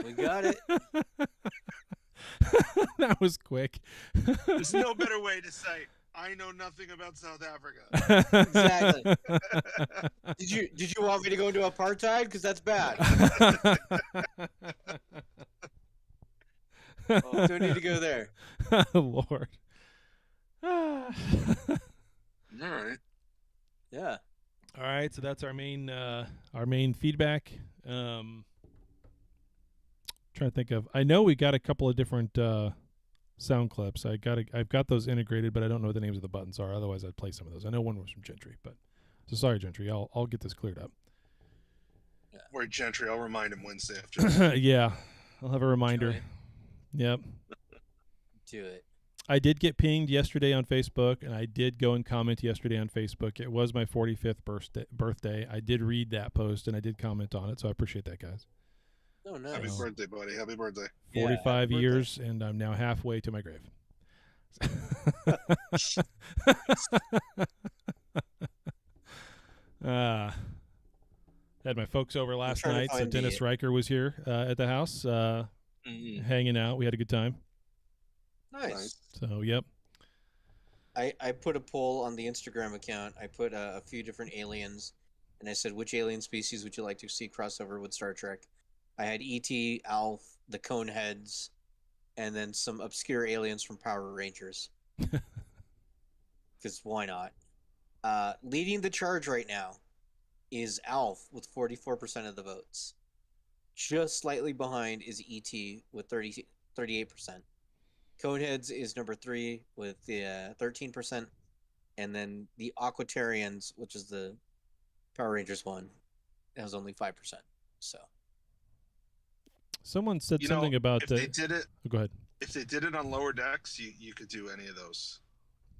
We got it. That was quick. There's no better way to say I know nothing about South Africa. Exactly. Did you want me to go into apartheid? Because that's bad. Oh, don't need to go there. Lord. All right. Yeah. All right, so that's our main feedback. Trying to think of. I know we got a couple of different sound clips. I've got those integrated, but I don't know what the names of the buttons are. Otherwise, I'd play some of those. I know one was from Gentry, but so sorry, Gentry. I'll get this cleared up. Word Gentry, I'll remind him Wednesday after. Yeah, I'll have a reminder. Right. Yep. Do it. I did get pinged yesterday on Facebook, and I did go and comment yesterday on Facebook. It was my 45th birthday. I did read that post, and I did comment on it, so I appreciate that, guys. Oh, nice. Happy birthday, buddy. Happy birthday. Yeah, 45 happy birthday. years, and I'm now halfway to my grave. Had my folks over last trying to night, so find Dennis the- Riker was here at the house, hanging out. We had a good time. Nice. So, yep. I put a poll on the Instagram account. I put a few different aliens, and I said, which alien species would you like to see crossover with Star Trek? I had E.T., Alf, the Coneheads, and then some obscure aliens from Power Rangers. Because why not? Leading the charge right now is Alf with 44% of the votes. Just slightly behind is E.T. with 38%. Coneheads is number 3 with the 13%, and then the Aquatarians, which is the Power Rangers one, has only 5%. So Someone said You something know, about if they did it, oh, go ahead. if they did it on lower decks, you could do any of those.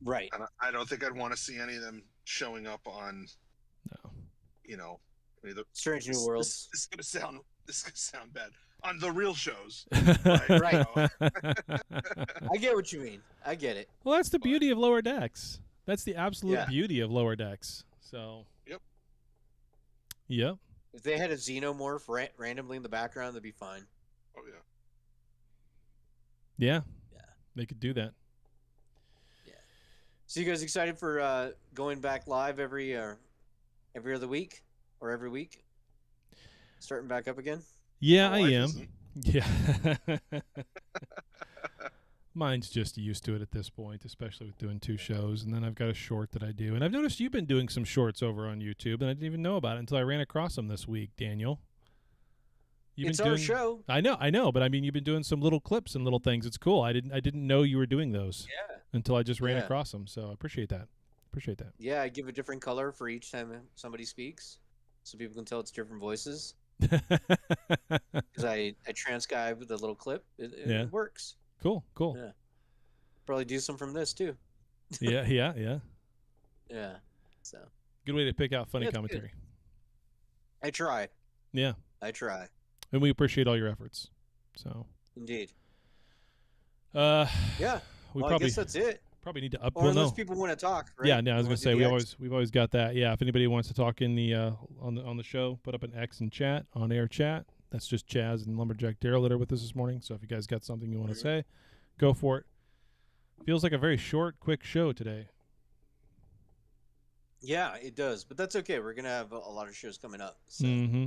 right, And I don't think I'd want to see any of them showing up on, No. you know, either. Strange New Worlds. This is gonna sound bad on the real shows. Right. I get what you mean. I get it. Well, that's the beauty of lower decks. That's the absolute Yeah. beauty of lower decks. So. Yep. Yep. If they had a xenomorph randomly in the background, that'd be fine. Oh yeah. Yeah. Yeah. They could do that. So you guys excited for going back live every other week or every week? Starting back up again? Yeah, My I wife am. isn't. Yeah. Mine's just used to it at this point, especially with doing 2 shows. And then I've got a short that I do. And I've noticed you've been doing some shorts over on YouTube, and I didn't even know about it until I ran across them this week, Daniel. You've It's been our doing, show. I know, but I mean, you've been doing some little clips and little things. It's cool. I didn't know you were doing those Yeah. until I just ran Yeah. across them. So I appreciate that. Appreciate that. Yeah, I give a different color for each time somebody speaks, so people can tell it's different voices. Because I transcribe the little clip. Yeah. It works. Cool. Yeah. Probably do some from this too. Yeah. Yeah. So Good way to pick out funny Yeah, it's commentary. I try. Yeah. I try. And we appreciate all your efforts. So, Indeed. yeah, we Well, I probably guess that's it. probably need to up. Or Well, unless no. people want to talk, right? Yeah, no, I was You gonna wanna say do the X? we've always got that. Yeah, if anybody wants to talk in the on the show, put up an X in chat, on air chat. That's just Chaz and Lumberjack Daryl that are with us this morning. So if you guys got something you want to say, go for it. Feels like a very short, quick show today. Yeah, it does, but that's okay. We're gonna have a lot of shows coming up. So. Mm-hmm.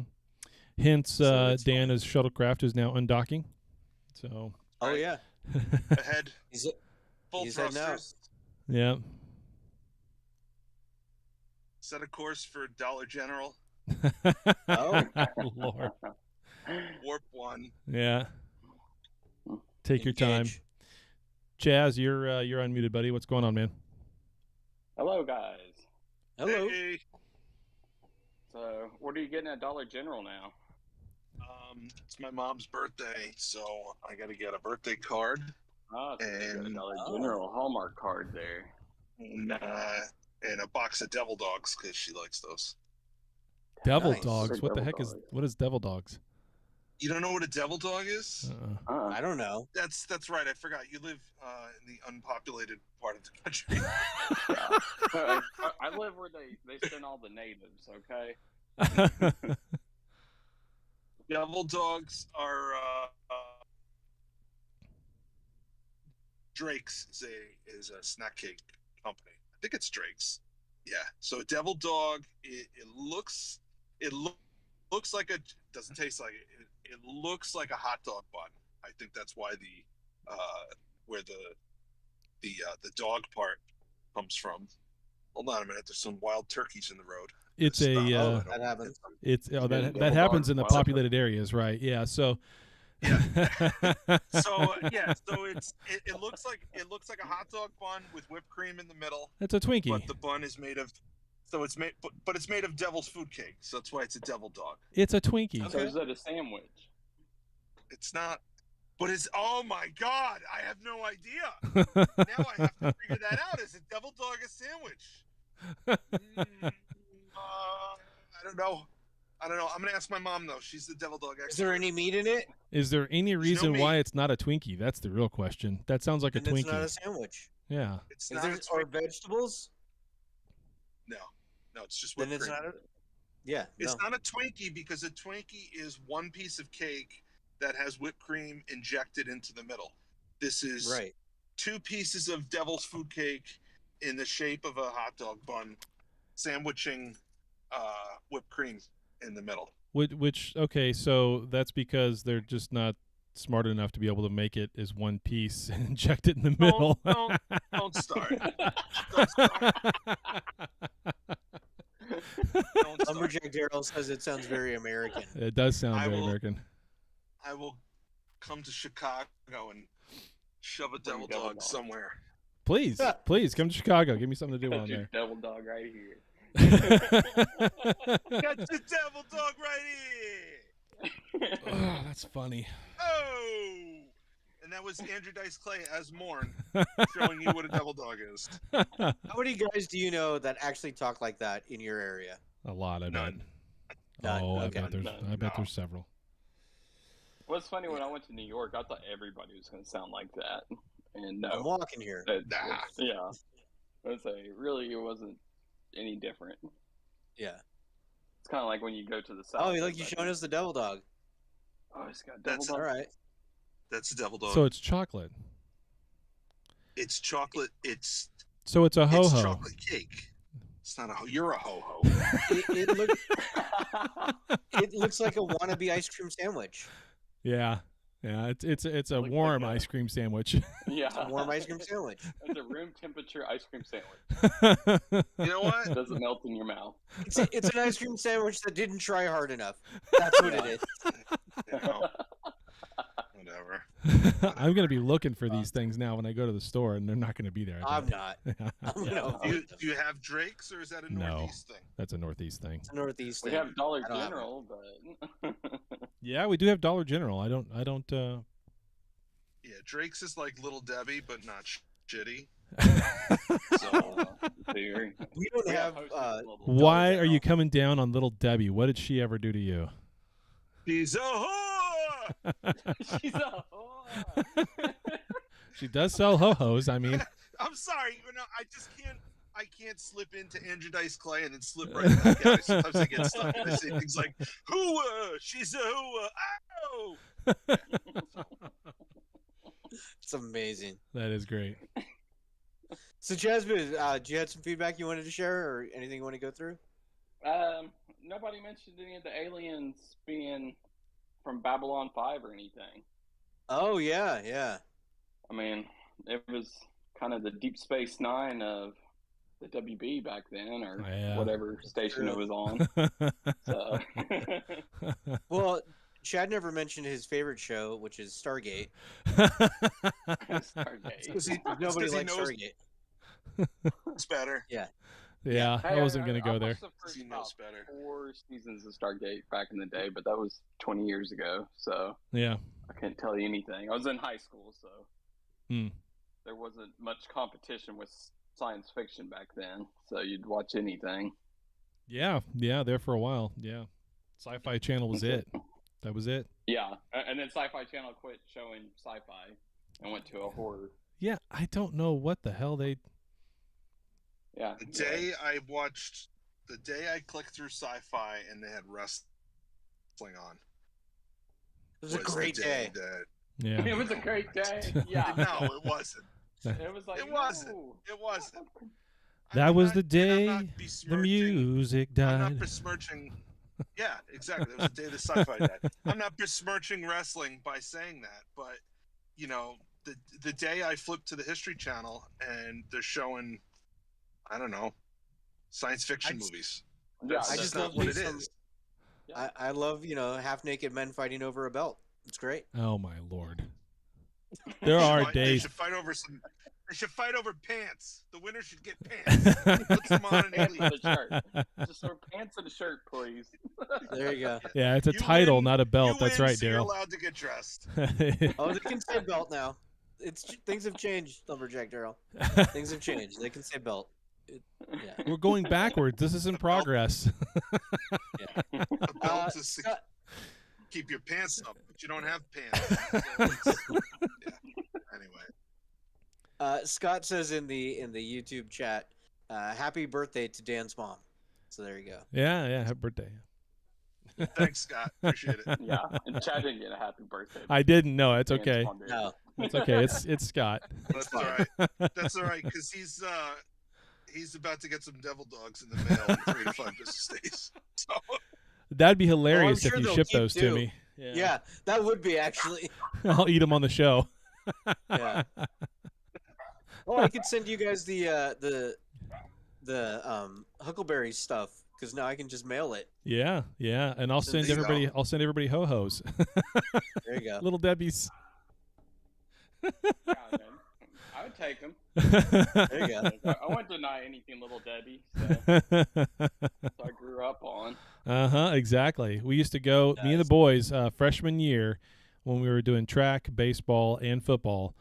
Hence, So it's fine. Dana's shuttlecraft is now undocking. So Oh Right. yeah, Ahead, he's full He's heading out. thrusters. yeah. Set a course for Dollar General. Oh. Lord. Warp 1. Yeah. Take your time. Engage. Chaz, you're unmuted, buddy. What's going on, man? Hello, guys. Hello. Hey, So, what are you getting at Dollar General now? it's my mom's birthday, so I got to get a birthday card Oh, so you got a And- Dollar General Hallmark card there. and a box of Devil Dogs because she likes those. Devil Nice. dogs. What the Devil heck is dog. what is devil dogs? You don't know what a Devil Dog is? Uh-uh. I don't know. That's right. I forgot. You live in the unpopulated part of the country. I live where they send all the natives, okay? Devil Dogs are Drake's is a snack cake company. I think it's Drake's. Yeah. So Devil Dog, it looks like doesn't taste like it. It looks like a hot dog bun. I think that's why where the dog part comes from. Hold on a minute. There's some wild turkeys in the road. It's Stop. a Oh, uh, that happens. it's Yeah, that devil happens dogs, in the wild populated areas, right? Yeah. So Yeah. So it looks like a hot dog bun with whipped cream in the middle, it's a Twinkie. but the bun is made of but it's made of devil's food cake. So that's why it's a Devil Dog. It's a Twinkie. So is that a sandwich? It's not, but it's, oh my God, I have no idea. Now I have to figure that out. Is a Devil Dog a sandwich? I don't know. I'm going to ask my mom, though. She's the Devil Dog expert. Is there any meat in it? Is there any no reason why meat. it's not a Twinkie? That's the real question. That sounds like a And it's not Twinkie. a sandwich. Yeah. It's Is not there a or Twinkie. vegetables? No, it's just Then whipped it's cream. not a. Yeah. It's no. not a Twinkie because a Twinkie is one piece of cake that has whipped cream injected into the middle. This is Right. two pieces of devil's food cake in the shape of a hot dog bun, sandwiching whipped cream in the middle. Which okay, so that's because they're just not smart enough to be able to make it as one piece and inject it in the middle. Don't start. Don't start. Don't start. Lumberjack Daryl says it sounds very American. It does sound I very will- American. I will come to Chicago and shove a Devil Devil Dog Dog. somewhere. Please, please come to Chicago. Give me something to do Put on your there. Devil Dog right here. Got the Devil Dog right here. Oh, that's funny. Oh, and that was Andrew Dice Clay as Morn, showing you what a Devil Dog is. How many guys do you know that actually talk like that in your area? A lot, I bet. None. None, Oh, okay. I bet there's several. What's funny, when I went to New York, I thought everybody was going to sound like that. And I'm no. walking here. Nah. Yeah. I'd say, really, it wasn't any different. Yeah. It's kind of like when you go to the South. Oh, look, you showing us the devil dog. Oh, it's got Devil That's Dog. All right. That's a Devil Dog. So it's chocolate. It's chocolate. It's So it's a ho it's ho. chocolate cake. It's not a ho. You're a ho ho. It looks like a wannabe ice cream sandwich. Yeah, yeah. It's a Looks like warm a- ice cream sandwich. Yeah. A warm ice cream sandwich. It's a room temperature ice cream sandwich. You know what? It doesn't melt in your mouth. It's an ice cream sandwich that didn't try hard enough. That's what it is. I'm going to be looking for these things now when I go to the store, and they're not going to be there. I'm not. I'm Yeah. gonna Do you have Drake's, or is that a No. Northeast thing? That's a Northeast thing. It's a Northeast We thing. have Dollar I don't have General, but Yeah, we do have Dollar General. I don't. Yeah, Drake's is like Little Debbie, but not shitty. theory. We don't We have. Why Dollar are you General. coming down on Little Debbie? What did she ever do to you? She's a whore! She's a whore. She does sell ho-hos. I mean, I'm sorry, I can't slip into Andrew Dice Clay and then slip right back out. Sometimes I get stuck and I say things like, hooah, she's a hooah, ow! It's amazing. that is great. So, Jasmine, do you have some feedback you wanted to share, or anything you want to go through? Nobody mentioned any of the aliens being from Babylon 5 or anything. Oh yeah. I mean, it was kind of the Deep Space Nine of the WB back then, or Yeah. whatever station it was on. So. Well, Chad never mentioned his favorite show, which is Stargate. Stargate. Nobody he likes knows- Stargate. It's better. Yeah, Hey, I wasn't going to I go there. watched the first He knows better. 4 seasons of Stargate back in the day, but that was 20 years ago, so Yeah. I can't tell you anything. I was in high school, so Hmm. there wasn't much competition with science fiction back then, so you'd watch anything. Yeah, there for a while. Yeah. Sci-Fi Channel was it. That was it. Yeah, and then Sci-Fi Channel quit showing sci-fi and went to a horror. Yeah, I don't know what the hell they... Yeah. The day I clicked through Sci-Fi and they had wrestling on. It was a great day. Yeah. It was a great day. Yeah. No, it wasn't. It was like, It wasn't. no. It wasn't. That was the I'm day not the besmirching- music I'm not died. besmirching. Yeah, exactly. It was the day the Sci-Fi died. I'm not besmirching wrestling by saying that, but you know, the day I flipped to the History Channel and they're showing, I don't know, science fiction movies. Yeah, I That's just not love what me it some- is. I love, half-naked men fighting over a belt. It's great. Oh, my Lord. There are They days... should fight over some. They should fight over pants. The winner should get pants. Put them on an Pants elite. and a shirt. Just throw pants and a shirt, please. There you go. Yeah, it's a You title, win- not a belt. You That's win, right, so you're Daryl. allowed to get dressed. Oh, they can say belt now. Things have changed, Lumberjack Daryl. Things have changed. They can say belt. Yeah. We're going backwards. This is in progress. A belt is to keep your pants up, but you don't have pants. Anyway, Scott says in the YouTube chat, "Happy birthday to Dan's mom." So there you go. Yeah. Happy birthday. thanks, Scott. Appreciate it. Yeah, and Chad didn't get a happy birthday. I didn't know. It's Dan's okay. mom did. No. It's okay. It's Scott. That's all right. That's all right because he's about to get some devil dogs in the mail in 3 to 5 business days. So That'd be hilarious sure if you they'll ship keep those to two. me. Yeah, that would be actually. I'll eat them on the show. Yeah. Oh, I could send you guys the Huckleberry stuff because now I can just mail it. Yeah, and I'll send There you everybody. go. I'll send everybody ho hos. There you go. Little Debbie's. Yeah, man. I would take them. There you go. I wouldn't deny anything, Little Debbie. So I grew up on. Exactly. We used to go. Me and the boys, freshman year, when we were doing track, baseball, and football.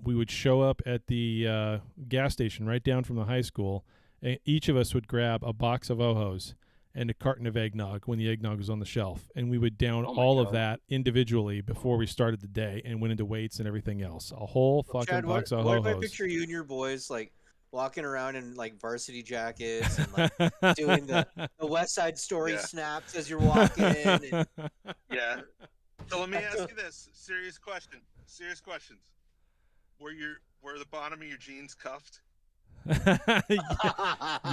We would show up at the gas station right down from the high school, and each of us would grab a box of Ojos and a carton of eggnog when the eggnog was on the shelf, and we would down Oh my all of God. that individually before we started the day and went into weights and everything else. A whole fucking Chad, box of what if I Ojos. picture you and your boys like walking around in like varsity jackets and like doing the West Side Story Yeah. snaps as you're walking? And, yeah. So let me ask you this: serious question. Serious questions. Were the bottom of your jeans cuffed?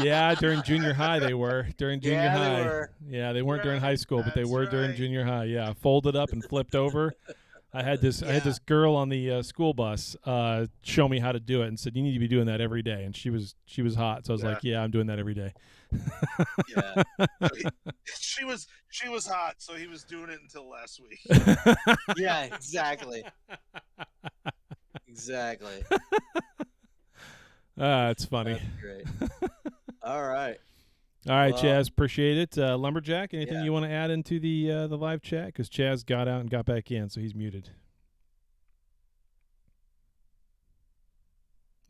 Yeah, during junior high they were. During junior Yeah, high. they were. Yeah, they weren't during high school, but they That's were during right. junior high. Yeah, folded up and flipped over. I had this girl on the school bus show me how to do it and said you need to be doing that every day, and she was hot, so I was Yeah. like, yeah, I'm doing that every day. yeah. She was hot, so he was doing it until last week. Yeah, exactly. Exactly. It's funny. That's great. All right. All right, Well, Chaz, appreciate it. Lumberjack, anything yeah. you want to add into the live chat? Because Chaz got out and got back in, so he's muted.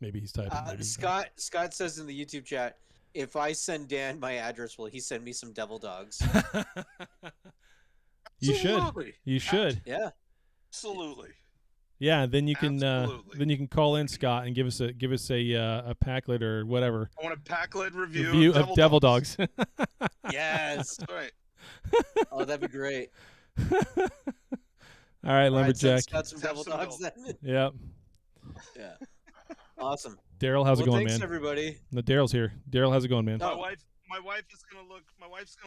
Maybe he's typing. Maybe he's not. Scott says in the YouTube chat, if I send Dan my address, will he send me some devil dogs? You should. Absolutely. You should. Yeah. Absolutely. Yeah, then you can Absolutely. call in, Scott, and give us a packlet or whatever I want a packlet review, review of Devil Dogs. Yes. That's right. Oh, that'd be great. All right, All right, Lumberjack. send Scott some devil some dogs then. Yep. Yeah. Awesome. Daryl, how's it going, thanks, man? everybody. No, Daryl's here. Daryl, how's it going, man? My wife's gonna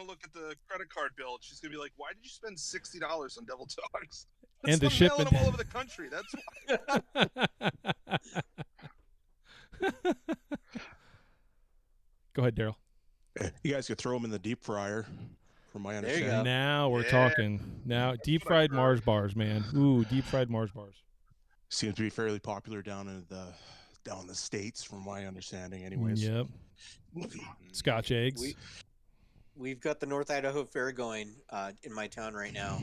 look at the credit card bill. And she's gonna be like, "Why did you spend $60 on Devil Dogs?" And the I'm mailing shipment. them all over the country. That's why. Go ahead, Daryl. You guys could throw them in the deep fryer, from my There you understanding. go. Now we're Yeah. talking. Now, deep fried Mars bars, man. Ooh, deep fried Mars bars. Seems to be fairly popular down in the States, from my understanding, anyways. Yep. Scotch eggs. We've got the North Idaho Fair going in my town right now,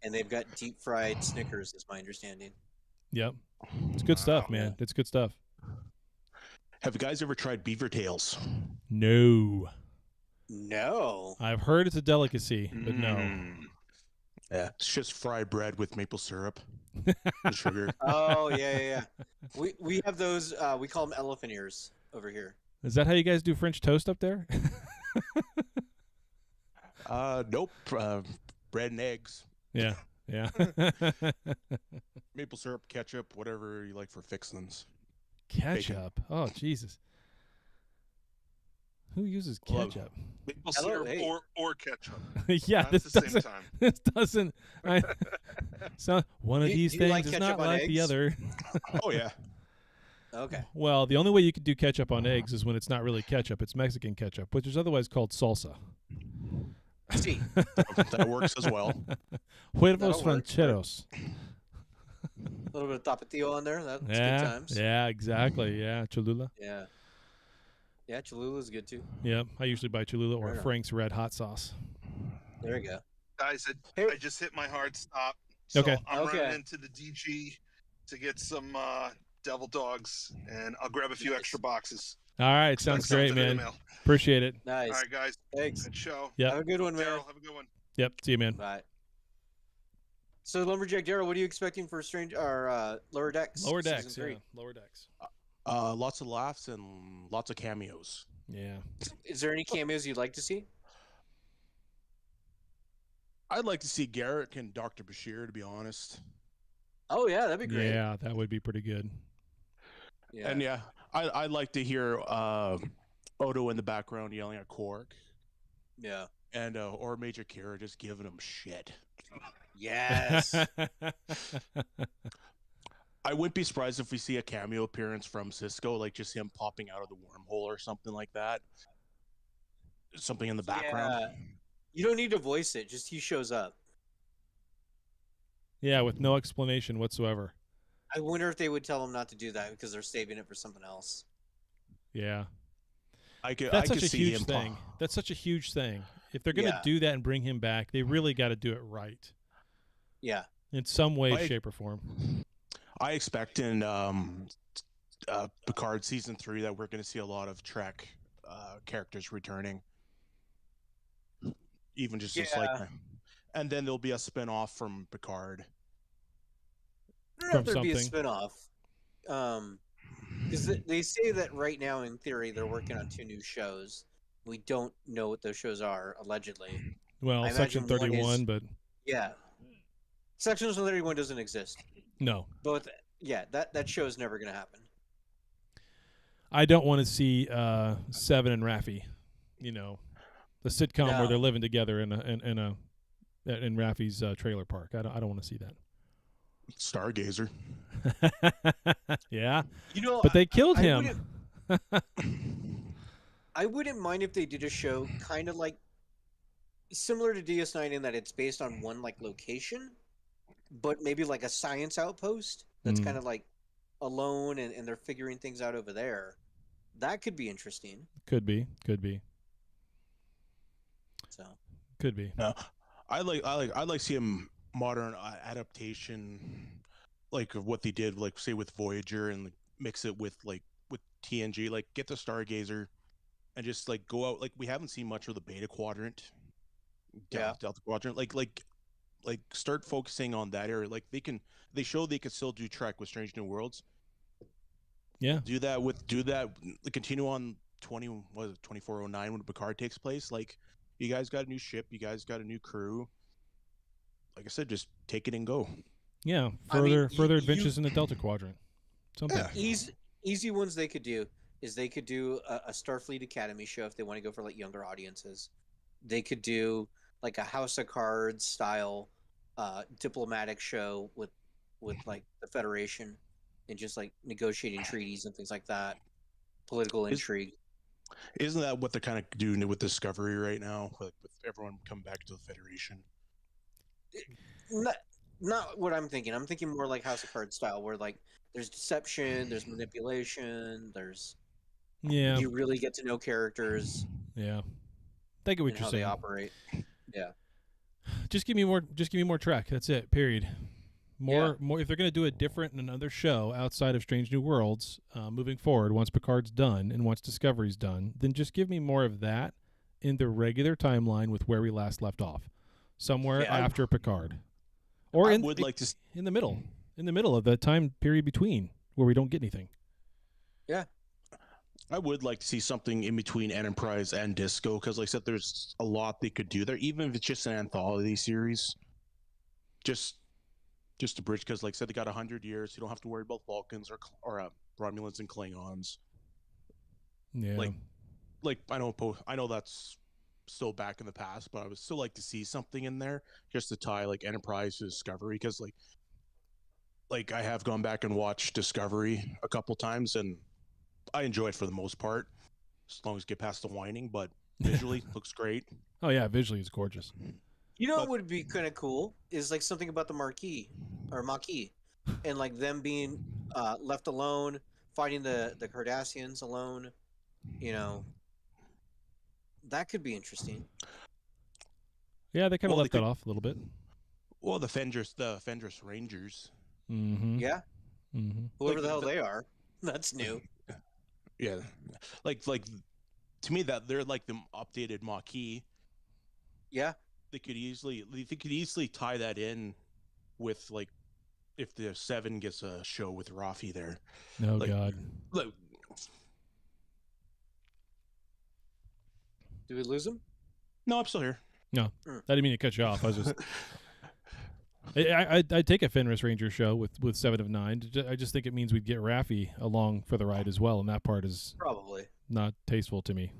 and they've got deep fried Snickers, is my understanding. Yep. It's good stuff, man. Yeah. It's good stuff. Have you guys ever tried beaver tails? No. No. I've heard it's a delicacy, but no. Yeah. It's just fried bread with maple syrup and sugar. Oh yeah. We have those. We call them elephant ears over here. Is that how you guys do French toast up there? Nope. Bread and eggs. Yeah. Yeah. Maple syrup, ketchup, whatever you like for fixins. Ketchup. Oh, Jesus. Who uses Well, ketchup? Maple Hello, syrup hey. or ketchup. Yeah, Not this at the same doesn't. time. This doesn't. So one of Do these you things like is ketchup not on like the eggs? other. Oh, yeah. Okay. Well, the only way you could do ketchup on eggs is when it's not really ketchup. It's Mexican ketchup, which is otherwise called salsa. See. That works as well. Huevos That'll work. rancheros. A little bit of tapatio on there. That's Yeah. good times. Yeah, exactly. Yeah, Cholula. Yeah. Yeah, Cholula's good too. Yep. I usually buy Cholula or Right on. Frank's Red Hot Sauce. There you go. Guys, Hey. I just hit my hard stop. So Okay. I'm Okay. running into the DG to get some Devil Dogs, and I'll grab a few Nice. extra boxes. All right. Sounds Expect great, something in the man. mail. Appreciate it. Nice. All right, guys. Thanks. Good show. Yep. Have a good one, man. Daryl, have a good one. Yep. See you, man. Bye. So, Lumberjack Daryl, what are you expecting for Strange or Lower Decks? Lower season decks. 3? Yeah. Lower decks. Lots of laughs and lots of cameos. Yeah. Is there any cameos you'd like to see? I'd like to see Garrett and Dr. Bashir, to be honest. Oh yeah, that'd be great. Yeah, that would be pretty good. Yeah. And yeah, I'd like to hear Odo in the background yelling at Quark, Yeah. and or Major Kira just giving him shit. Yes. I wouldn't be surprised if we see a cameo appearance from Cisco, like just him popping out of the wormhole or something like that. Something in the background. Yeah. You don't need to voice it; just he shows up. Yeah, with no explanation whatsoever. I wonder if they would tell him not to do that because they're saving it for something else. Yeah. I could That's I could such a see huge him thing. That's such a huge thing. If they're going to Yeah. do that and bring him back, they really got to do it right Yeah. in some way, I- shape, or form. I expect in Picard season 3 that we're going to see a lot of Trek characters returning, even just as like, Yeah. and then there'll be a spin-off from Picard. I don't know if From there'd be a something. spinoff. Because they say that right now, in theory, they're working on 2 new shows. We don't know what those shows are, allegedly. Well, I Section imagine one 31, is- but Yeah. Section 31 doesn't exist. no. Both. Yeah, that show is never going to happen. I don't want to see Seven and Raffi, you know, the sitcom where No. they're living together in Raffi's trailer park. I don't want to see that. Stargazer. Yeah, You know, but they killed I him. I wouldn't mind if they did a show kind of like similar to DS9 in that it's based on one like location, but maybe like a science outpost that's Mm. kind of like alone and they're figuring things out over there. That could be interesting. Could be. So Could be. No, I'd like to see a modern adaptation, like of what they did, like say with Voyager, and like, mix it with TNG, like get the Stargazer, and just like go out. Like we haven't seen much of the Beta Quadrant, Delta Quadrant. Like start focusing on that area. Like they showed they could still do Trek with Strange New Worlds. Yeah. Do that. Continue on 2409 when Picard takes place. Like you guys got a new ship, you guys got a new crew. Like I said, just take it and go. Yeah. I Further mean, adventures in the Delta Quadrant. Something. Easy ones they could do is they could do a Starfleet Academy show if they want to go for like younger audiences. They could do like a House of Cards style diplomatic show with like the Federation and just like negotiating treaties and things like that. Political intrigue. Isn't that what they're kind of doing with Discovery right now? Like with everyone coming back to the Federation. Not what I'm thinking. I'm thinking more like House of Cards style, where like there's deception, there's manipulation, there's you really get to know characters. Yeah, I get what and you're how saying. They operate. Yeah. Just give me more Trek. That's it. Period. More. If they're gonna do it different in another show outside of Strange New Worlds, moving forward, once Picard's done and once Discovery's done, then just give me more of that in the regular timeline with where we last left off, somewhere after Picard, or in the middle of the time period between where we don't get anything. Yeah. I would like to see something in between Enterprise and Disco, because like I said, there's a lot they could do there, even if it's just an anthology series. Just to bridge, because like I said, they got 100 years. You don't have to worry about Vulcans or Romulans and Klingons. Yeah. Like I know that's still back in the past, but I would still like to see something in there just to tie like Enterprise to Discovery, because like I have gone back and watched Discovery a couple times, and I enjoy it for the most part, as long as you get past the whining. But visually, looks great. Oh yeah, visually it's gorgeous. You know what would be kind of cool is like something about the Maquis, and like them being left alone, fighting the Cardassians alone. You know, that could be interesting. Yeah, they kind of left that off a little bit. Well, the Fenris Rangers. Mm-hmm. Yeah. Mm-hmm. Whoever the hell they are, that's new. Yeah, like to me that they're like the updated Maquis. Yeah. They could easily tie that in with like if the Seven gets a show with Rafi there. Oh God. Did we lose him? No, I'm still here. No, I didn't mean to cut you off. I was just. I'd take a Fenris Ranger show with 7 of 9. I just think it means we'd get Raffi along for the ride as well, and that part is probably not tasteful to me.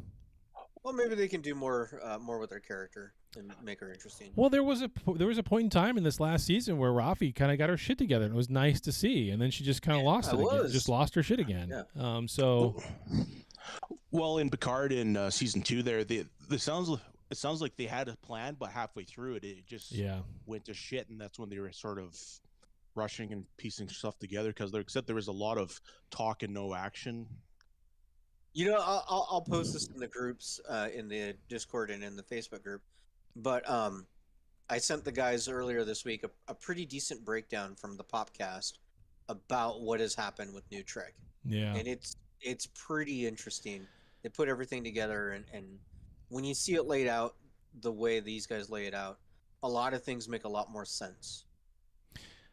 Well, maybe they can do more with their character and make her interesting. Well, there was a point in time in this last season where Raffi kind of got her shit together, and it was nice to see, and then she just kind of lost it again. Just lost her shit again. Yeah. Well, in Picard in season 2, there, it sounds like they had a plan, but halfway through it just went to shit, and that's when they were sort of rushing and piecing stuff together, because except there was a lot of talk and no action. You know, I'll post this in the groups, in the Discord and in the Facebook group, but I sent the guys earlier this week a pretty decent breakdown from the Popcast about what has happened with New Trek. Yeah, and it's pretty interesting. They put everything together, and when you see it laid out the way these guys lay it out, a lot of things make a lot more sense.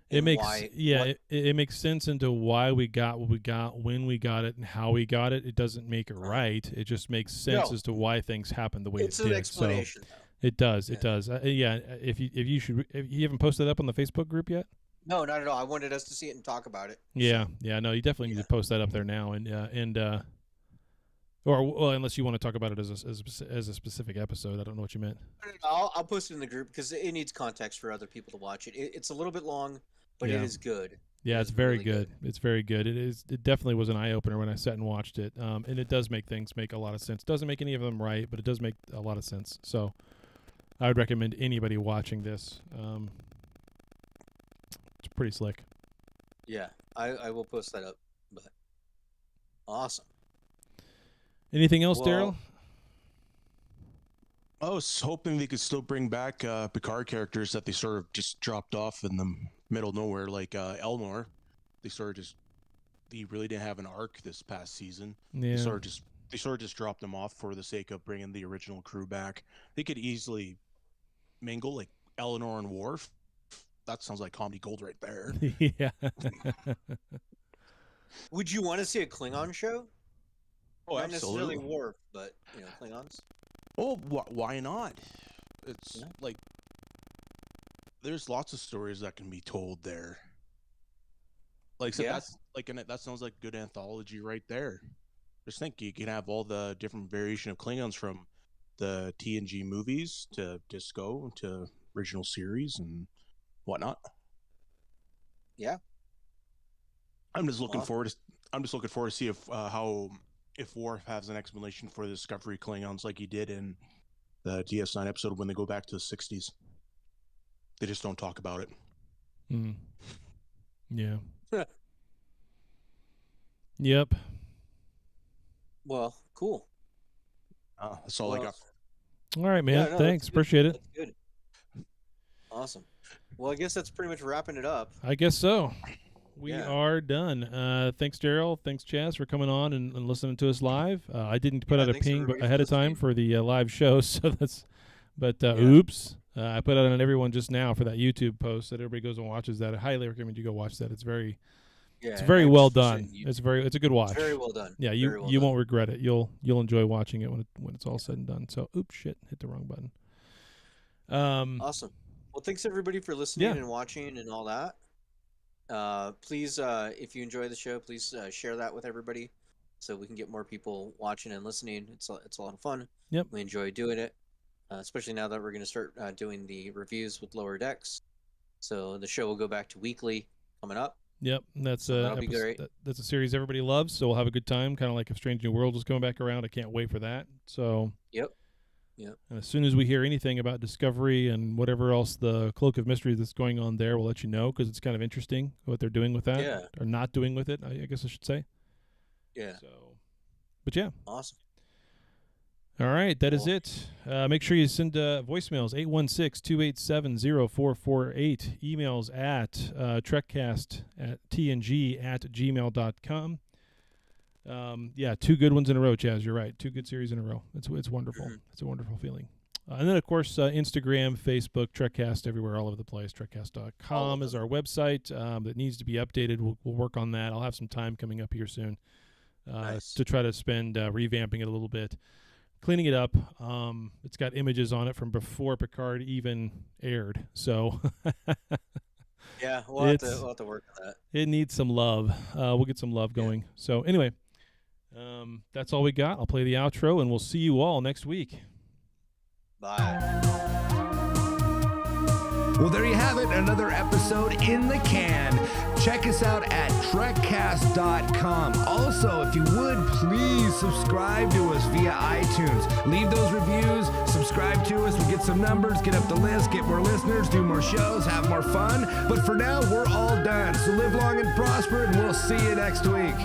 It makes sense into why we got what we got, when we got it, and how we got it. It doesn't make it right. It just makes sense as to why things happened the way it did. It's an explanation. So it does. It does. If you haven't posted it up on the Facebook group yet. No, not at all. I wanted us to see it and talk about it. Yeah, no, you definitely need to post that up there now, or unless you want to talk about it as a specific episode. I don't know what you meant. I'll post it in the group because it needs context for other people to watch it. It's a little bit long, but it is good. Yeah, it's very good. It's very good. It definitely was an eye opener when I sat and watched it. And it does make things make a lot of sense. Doesn't make any of them right, but it does make a lot of sense. So I would recommend anybody watching this. It's pretty slick. Yeah. I will post that up. But awesome. Anything else, Well, Daryl? I was hoping they could still bring back Picard characters that they sort of just dropped off in the middle of nowhere, like Elnor. They really didn't have an arc this past season. Yeah. They sort of just dropped them off for the sake of bringing the original crew back. They could easily mingle, like Eleanor and Worf. That sounds like comedy gold right there. Yeah. Would you want to see a Klingon show? Oh, Not necessarily absolutely. Worf, but Klingons. Oh, why not? It's Yeah. like there's lots of stories that can be told there. Like, so Yeah. that sounds like good anthology right there. Just think you can have all the different variation of Klingons from the TNG movies to Disco to original series and whatnot. Yeah. I'm just looking Awesome. forward to see if Worf has an explanation for the Discovery Klingons like he did in the DS9 episode when they go back to the 60s. They just don't talk about it. Mm. Yeah. Yep. Well, cool. That's all I got. All right, man. Yeah, no, that's Thanks. good. Appreciate it. That's good. Awesome. Well, I guess that's pretty much wrapping it up. I guess so. We Yeah. are done. Thanks, Daryl. Thanks, Chaz, for coming on and listening to us live. I didn't put Yeah, out a thanks, ping everybody, for ahead of time listening. for the live show, so that's. But Yeah. oops, I put out on everyone just now for that YouTube post that everybody goes and watches that. I highly recommend you go watch that. It's very Yeah, very well 90% done. you- It's a good watch. Very well done. Yeah, Very you well you done. won't regret it. You'll enjoy watching it when it's all said and done. So oops, shit, hit the wrong button. Awesome. Well, thanks everybody for listening Yeah. and watching and all that. Please, if you enjoy the show, please share that with everybody so we can get more people watching and listening. It's a lot of fun. Yep. We enjoy doing it, especially now that we're going to start doing the reviews with Lower Decks. So the show will go back to weekly coming up. Yep, and that's So that'll be great. that's a series everybody loves, so we'll have a good time. Kind of like if Strange New World is coming back around, I can't wait for that. So Yep. and as soon as we hear anything about Discovery and whatever else the Cloak of Mystery that's going on there, we'll let you know because it's kind of interesting what they're doing with that Yeah. or not doing with it. I guess I should say. Yeah. So, but yeah. Awesome. All right, that is Cool. it. Make sure you send voicemails, 816-287-0448. Emails at trekcasttng@gmail.com. Yeah, 2 good ones in a row, Chaz. You're right. 2 good series in a row. It's wonderful. Mhm. It's a wonderful feeling. And then, of course, Instagram, Facebook, Trekcast, everywhere, all over the place. Trekcast.com is our website that needs to be updated. We'll work on that. I'll have some time coming up here soon Nice. to try to spend revamping it a little bit. Cleaning it up. It's got images on it from before Picard even aired. So Yeah, we'll have It's- to work on that. it needs some love. We'll get some love going. So anyway, that's all we got. I'll play the outro, and we'll see you all next week. Bye. Well, there you have it, another episode in the can. Check us out at trekcast.com. Also, if you would, please subscribe to us via iTunes. Leave those reviews, subscribe to us, we'll get some numbers, get up the list, get more listeners, do more shows, have more fun. But for now, we're all done. So live long and prosper, and we'll see you next week.